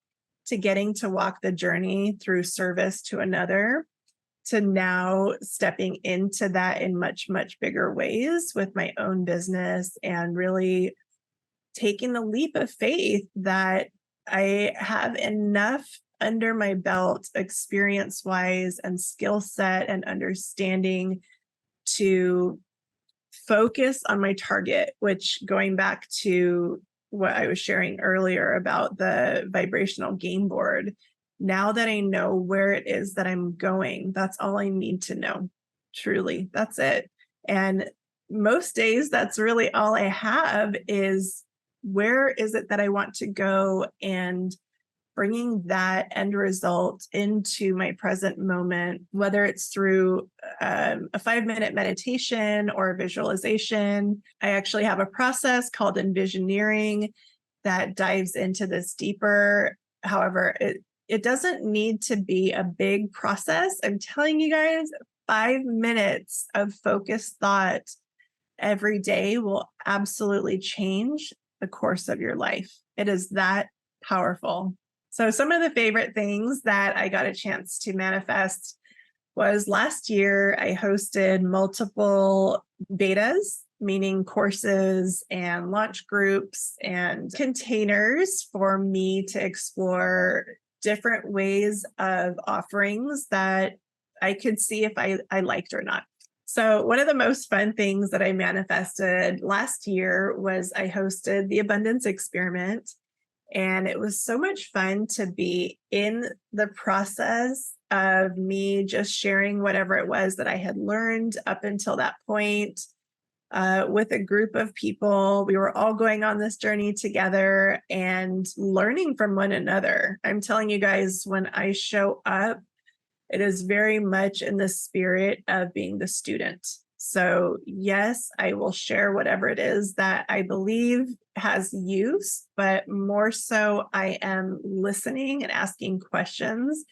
to getting to walk the journey through service to another, to now stepping into that in much, much bigger ways with my own business and really taking the leap of faith that I have enough under my belt, experience-wise and skill set and understanding to focus on my target, which, going back to what I was sharing earlier about the vibrational game board, now that I know where it is that I'm going, that's all I need to know. Truly, that's it. And most days, that's really all I have is, where is it that I want to go, and bringing that end result into my present moment, whether it's through a 5-minute meditation or visualization. I actually have a process called Envisioneering that dives into this deeper. However, it doesn't need to be a big process. I'm telling you guys, 5 minutes of focused thought every day will absolutely change the course of your life. It is that powerful. So some of the favorite things that I got a chance to manifest was last year I hosted multiple betas, meaning courses and launch groups and containers for me to explore different ways of offerings that I could see if I liked or not. So one of the most fun things that I manifested last year was I hosted the Abundance Experiment. And it was so much fun to be in the process of me just sharing whatever it was that I had learned up until that point with a group of people. We were all going on this journey together and learning from one another. I'm telling you guys, when I show up, it is very much in the spirit of being the student. So, yes, I will share whatever it is that I believe has use, but more so, I am listening and asking questions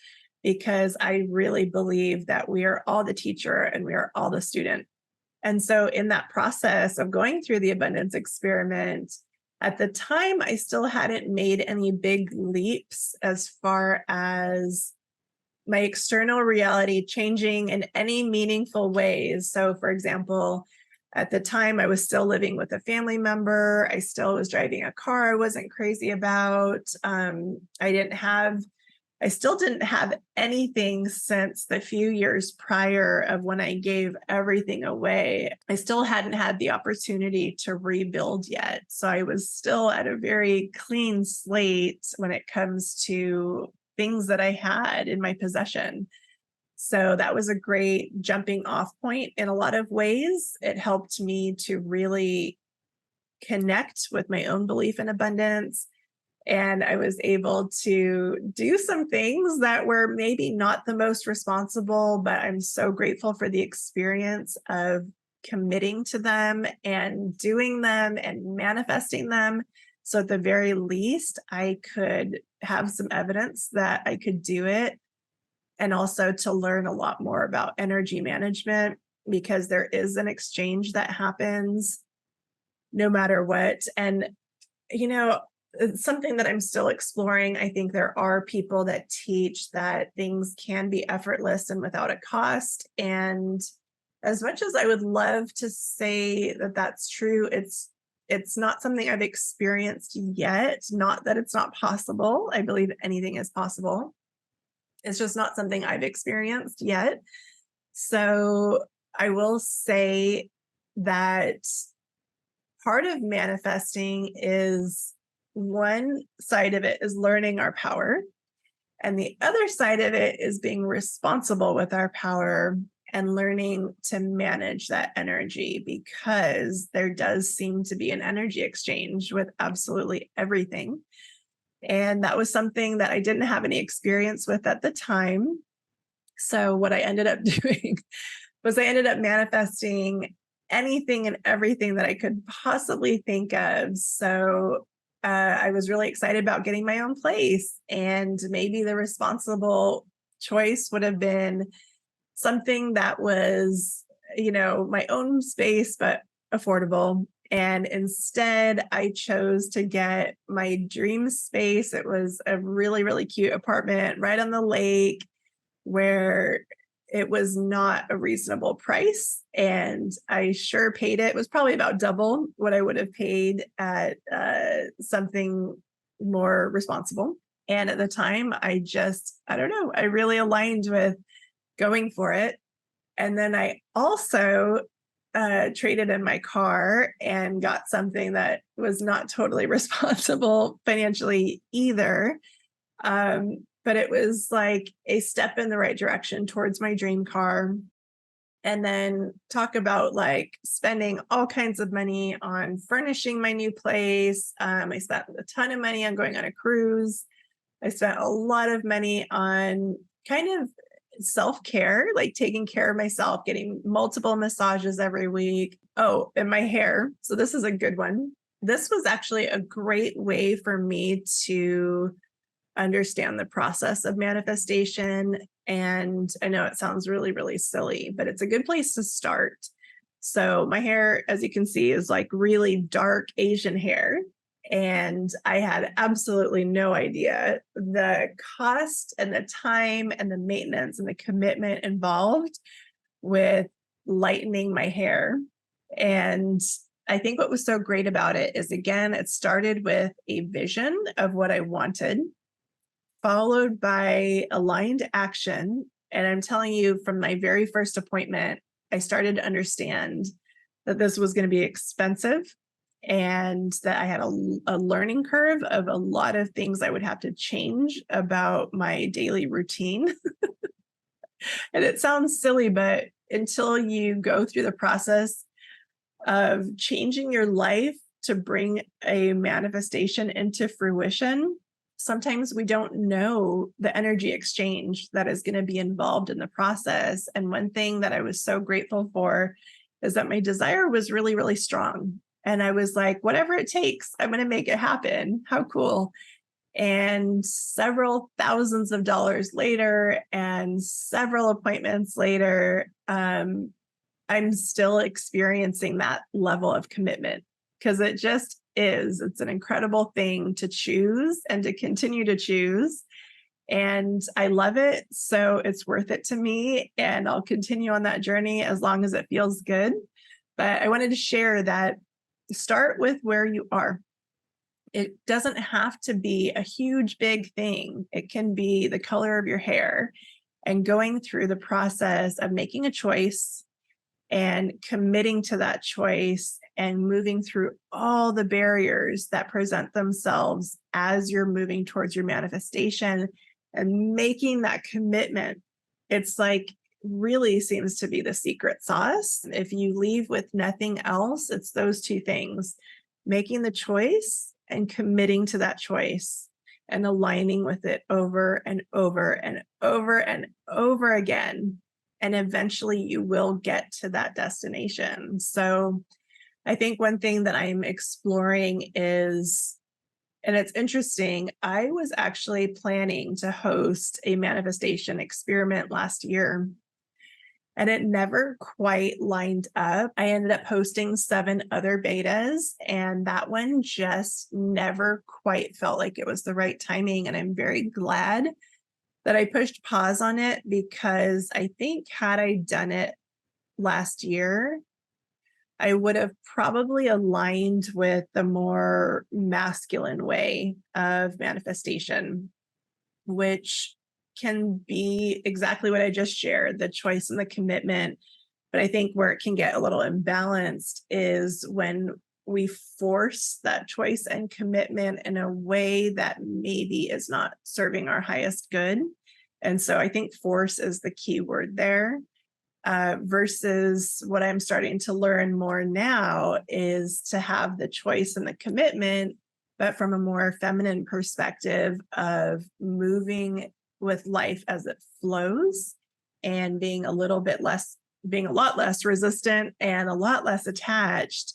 because I really believe that we are all the teacher and we are all the student. And so, in that process of going through the abundance experiment, at the time, I still hadn't made any big leaps as far as my external reality changing in any meaningful ways. So, for example, at the time, I was still living with a family member. I still was driving a car I wasn't crazy about. I still didn't have anything since the few years prior of when I gave everything away. I still hadn't had the opportunity to rebuild yet. So I was still at a very clean slate when it comes to things that I had in my possession. So that was a great jumping off point in a lot of ways. It helped me to really connect with my own belief in abundance. And I was able to do some things that were maybe not the most responsible, but I'm so grateful for the experience of committing to them and doing them and manifesting them. So at the very least, I could have some evidence that I could do it, and also to learn a lot more about energy management, because there is an exchange that happens no matter what. And, you know, it's something that I'm still exploring. I think there are people that teach that things can be effortless and without a cost. And as much as I would love to say that that's true, it's not something I've experienced yet. Not that it's not possible. I believe anything is possible. It's just not something I've experienced yet. So I will say that part of manifesting is, one side of it is learning our power, and the other side of it is being responsible with our power and learning to manage that energy, because there does seem to be an energy exchange with absolutely everything. And that was something that I didn't have any experience with at the time. So what I ended up doing was I ended up manifesting anything and everything that I could possibly think of. So I was really excited about getting my own place. And maybe the responsible choice would have been something that was, my own space, but affordable. And instead, I chose to get my dream space. It was a really, really cute apartment right on the lake, where it was not a reasonable price. And I sure paid it. It was probably about double what I would have paid at something more responsible. And at the time, I don't know, I really aligned with going for it. And then I also traded in my car and got something that was not totally responsible financially either. But it was like a step in the right direction towards my dream car. And then talk about like spending all kinds of money on furnishing my new place. I spent a ton of money on going on a cruise. I spent a lot of money on kind of self-care, like taking care of myself, getting multiple massages every week. Oh, and my hair. So this is a good one. This was actually a great way for me to understand the process of manifestation. And I know it sounds really, really silly, but it's a good place to start. So my hair, as you can see, is like really dark Asian hair. And I had absolutely no idea the cost and the time and the maintenance and the commitment involved with lightening my hair. And I think what was so great about it is, again, it started with a vision of what I wanted, followed by aligned action. And I'm telling you, from my very first appointment, I started to understand that this was going to be expensive, and that I had a learning curve of a lot of things I would have to change about my daily routine. And it sounds silly, but until you go through the process of changing your life to bring a manifestation into fruition, sometimes we don't know the energy exchange that is going to be involved in the process. And one thing that I was so grateful for is that my desire was really, really strong. And I was like, whatever it takes, I'm going to make it happen. How cool. And several thousands of dollars later and several appointments later, I'm still experiencing that level of commitment because it just is. It's an incredible thing to choose and to continue to choose. And I love it. So it's worth it to me. And I'll continue on that journey as long as it feels good. But I wanted to share that start with where you are. It doesn't have to be a huge, big thing. It can be the color of your hair and going through the process of making a choice and committing to that choice and moving through all the barriers that present themselves as you're moving towards your manifestation and making that commitment. It's like really seems to be the secret sauce. If you leave with nothing else, it's those two things, making the choice and committing to that choice and aligning with it over and over and over and over again. And eventually you will get to that destination. So I think one thing that I'm exploring is, and it's interesting, I was actually planning to host a manifestation experiment last year, and it never quite lined up. I ended up hosting 7 other betas, and that one just never quite felt like it was the right timing. And I'm very glad that I pushed pause on it, because I think had I done it last year, I would have probably aligned with the more masculine way of manifestation, which can be exactly what I just shared, the choice and the commitment. But I think where it can get a little imbalanced is when we force that choice and commitment in a way that maybe is not serving our highest good. And so I think force is the key word there, versus what I'm starting to learn more now is to have the choice and the commitment, but from a more feminine perspective of moving with life as it flows and being a lot less resistant and a lot less attached,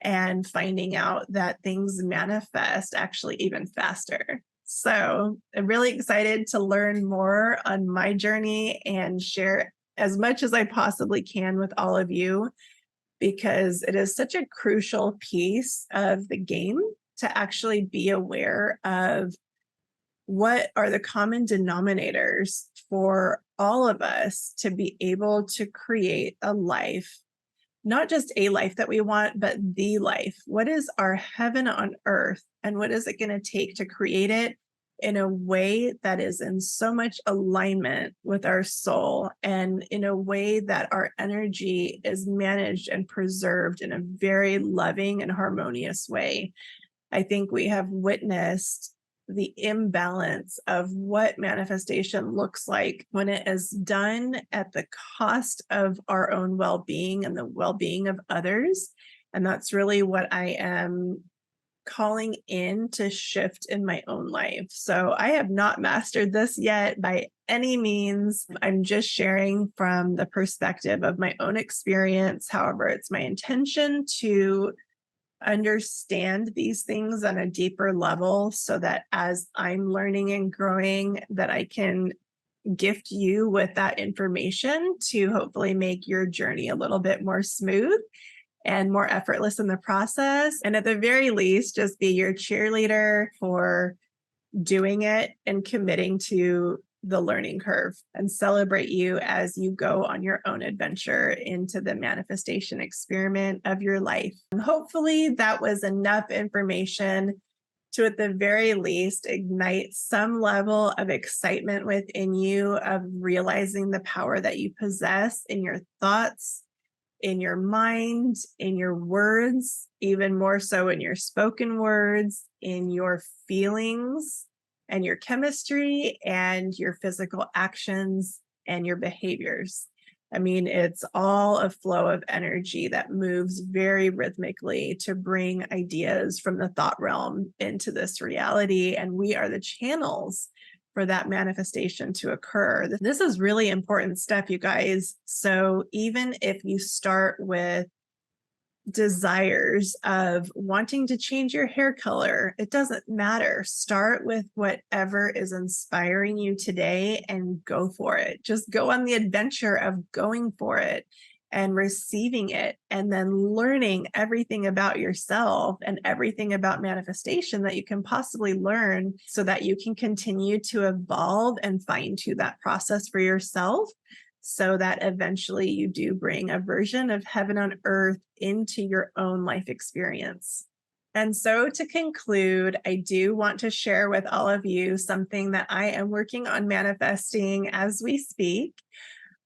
and finding out that things manifest actually even faster. So I'm really excited to learn more on my journey and share as much as I possibly can with all of you, because it is such a crucial piece of the game to actually be aware of what are the common denominators for all of us to be able to create a life, not just a life that we want, but the life. What is our heaven on earth? And what is it going to take to create it in a way that is in so much alignment with our soul, and in a way that our energy is managed and preserved in a very loving and harmonious way? I think we have witnessed the imbalance of what manifestation looks like when it is done at the cost of our own well-being and the well-being of others. And that's really what I am calling in to shift in my own life. So I have not mastered this yet by any means. I'm just sharing from the perspective of my own experience. However, it's my intention to understand these things on a deeper level, so that as I'm learning and growing, that I can gift you with that information to hopefully make your journey a little bit more smooth and more effortless in the process. And at the very least, just be your cheerleader for doing it and committing to the learning curve, and celebrate you as you go on your own adventure into the manifestation experiment of your life. And hopefully that was enough information to, at the very least, ignite some level of excitement within you of realizing the power that you possess in your thoughts, in your mind, in your words, even more so in your spoken words, in your feelings and your chemistry and your physical actions and your behaviors. I mean, it's all a flow of energy that moves very rhythmically to bring ideas from the thought realm into this reality. And we are the channels for that manifestation to occur. This is really important stuff, you guys. So even if you start with desires of wanting to change your hair color, it doesn't matter. Start with whatever is inspiring you today and go for it. Just go on the adventure of going for it and receiving it, and then learning everything about yourself and everything about manifestation that you can possibly learn so that you can continue to evolve and fine-tune that process for yourself, so that eventually you do bring a version of heaven on earth into your own life experience. And so to conclude, I do want to share with all of you something that I am working on manifesting as we speak.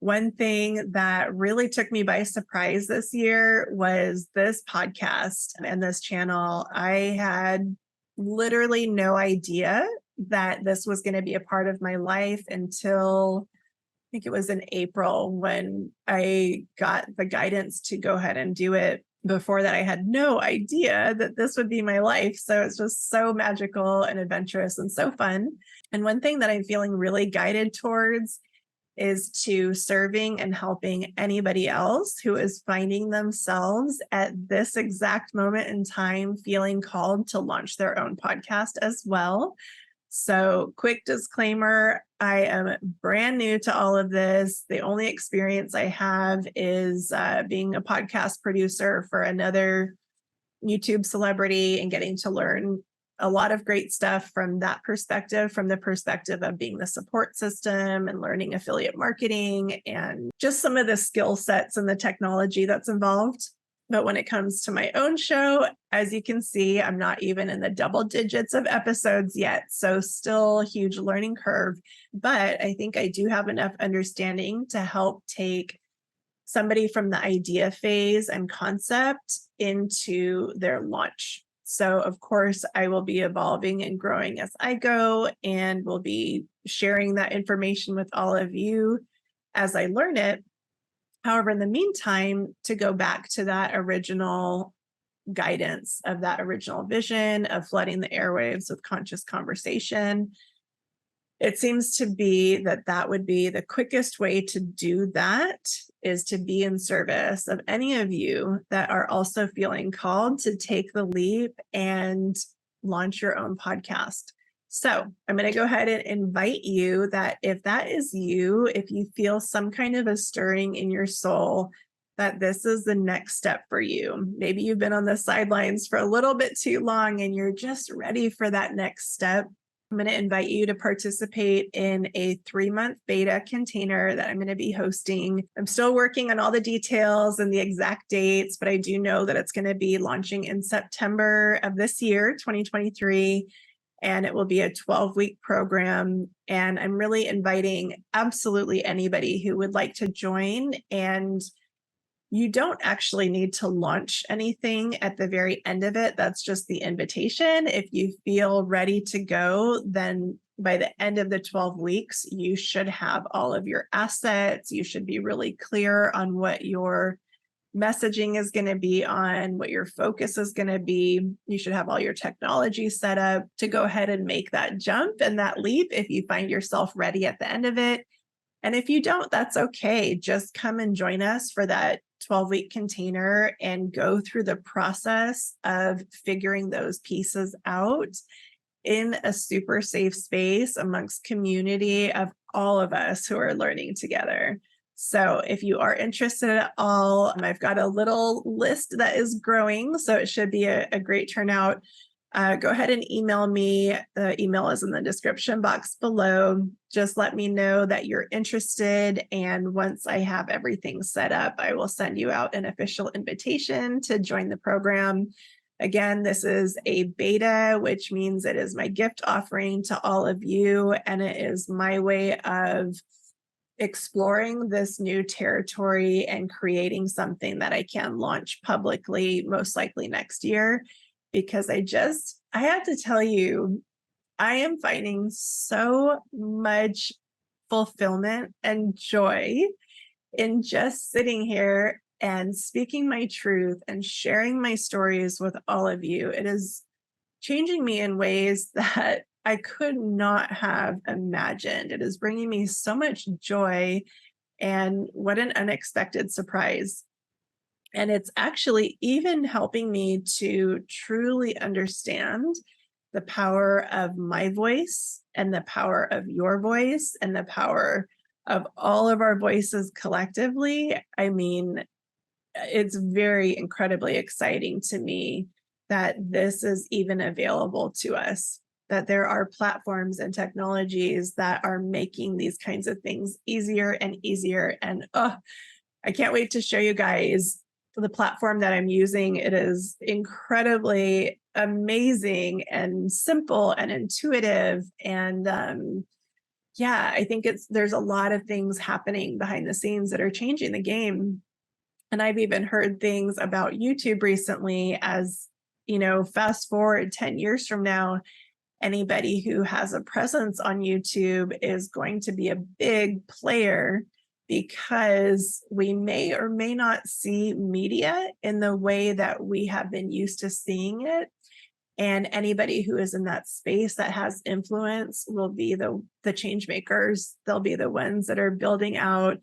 One thing that really took me by surprise this year was this podcast and this channel. I had literally no idea that this was going to be a part of my life until I think it was in April when I got the guidance to go ahead and do it. Before that, I had no idea that this would be my life. So it's just so magical and adventurous and so fun. And one thing that I'm feeling really guided towards is to serving and helping anybody else who is finding themselves at this exact moment in time feeling called to launch their own podcast as well. So quick disclaimer, I am brand new to all of this. The only experience I have is being a podcast producer for another YouTube celebrity and getting to learn a lot of great stuff from that perspective, from the perspective of being the support system and learning affiliate marketing and just some of the skill sets and the technology that's involved. But when it comes to my own show, as you can see, I'm not even in the double digits of episodes yet. So still a huge learning curve. But I think I do have enough understanding to help take somebody from the idea phase and concept into their launch. So of course, I will be evolving and growing as I go, and will be sharing that information with all of you as I learn it. However, in the meantime, to go back to that original guidance of that original vision of flooding the airwaves with conscious conversation, it seems to be that that would be the quickest way to do that, is to be in service of any of you that are also feeling called to take the leap and launch your own podcast. So I'm going to go ahead and invite you that if that is you, if you feel some kind of a stirring in your soul, that this is the next step for you. Maybe you've been on the sidelines for a little bit too long and you're just ready for that next step. I'm going to invite you to participate in a 3-month beta container that I'm going to be hosting. I'm still working on all the details and the exact dates, but I do know that it's going to be launching in September of this year, 2023. And it will be a 12-week program. And I'm really inviting absolutely anybody who would like to join. And you don't actually need to launch anything at the very end of it. That's just the invitation. If you feel ready to go, then by the end of the 12 weeks, you should have all of your assets. You should be really clear on what your messaging is going to be on, what your focus is going to be. You should have all your technology set up to go ahead and make that jump and that leap if you find yourself ready at the end of it. And if you don't, that's okay. Just come and join us for that 12-week container and go through the process of figuring those pieces out in a super safe space amongst community of all of us who are learning together. So if you are interested at all, I've got a little list that is growing, so it should be a great turnout. Go ahead and email me. The email is in the description box below. Just let me know that you're interested. And once I have everything set up, I will send you out an official invitation to join the program. Again, this is a beta, which means it is my gift offering to all of you. And it is my way of exploring this new territory and creating something that I can launch publicly, most likely next year. Because I have to tell you, I am finding so much fulfillment and joy in just sitting here and speaking my truth and sharing my stories with all of you. It is changing me in ways that I could not have imagined. It is bringing me so much joy, and what an unexpected surprise. And it's actually even helping me to truly understand the power of my voice and the power of your voice and the power of all of our voices collectively. I mean, it's very incredibly exciting to me that this is even available to us, that there are platforms and technologies that are making these kinds of things easier and easier. And I can't wait to show you guys the platform that I'm using. It is incredibly amazing and simple and intuitive. And yeah, I think there's a lot of things happening behind the scenes that are changing the game. And I've even heard things about YouTube recently as, fast forward 10 years from now, anybody who has a presence on YouTube is going to be a big player, because we may or may not see media in the way that we have been used to seeing it. And anybody who is in that space that has influence will be the change makers. They'll be the ones that are building out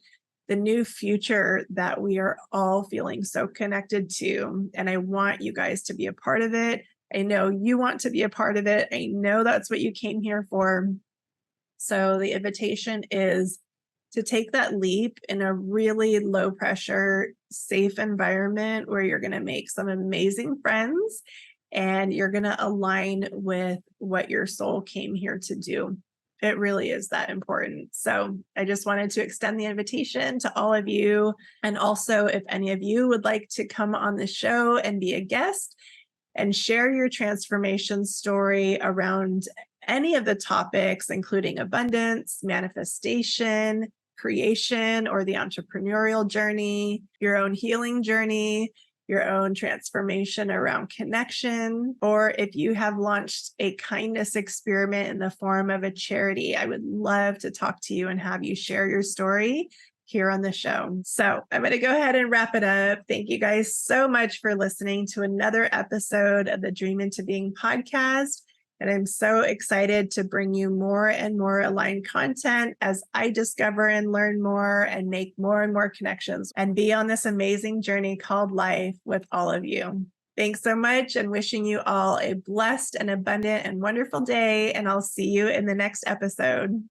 the new future that we are all feeling so connected to. And I want you guys to be a part of it. I know you want to be a part of it. I know that's what you came here for. So the invitation is to take that leap in a really low pressure, safe environment where you're going to make some amazing friends and you're going to align with what your soul came here to do. It really is that important. So I just wanted to extend the invitation to all of you. And also, if any of you would like to come on the show and be a guest and share your transformation story around any of the topics, including abundance, manifestation, creation, or the entrepreneurial journey, your own healing journey, your own transformation around connection, or if you have launched a kindness experiment in the form of a charity, I would love to talk to you and have you share your story here on the show. So I'm going to go ahead and wrap it up. Thank you guys so much for listening to another episode of the Dream Into Being podcast. And I'm so excited to bring you more and more aligned content as I discover and learn more and make more and more connections and be on this amazing journey called life with all of you. Thanks so much, and wishing you all a blessed and abundant and wonderful day. And I'll see you in the next episode.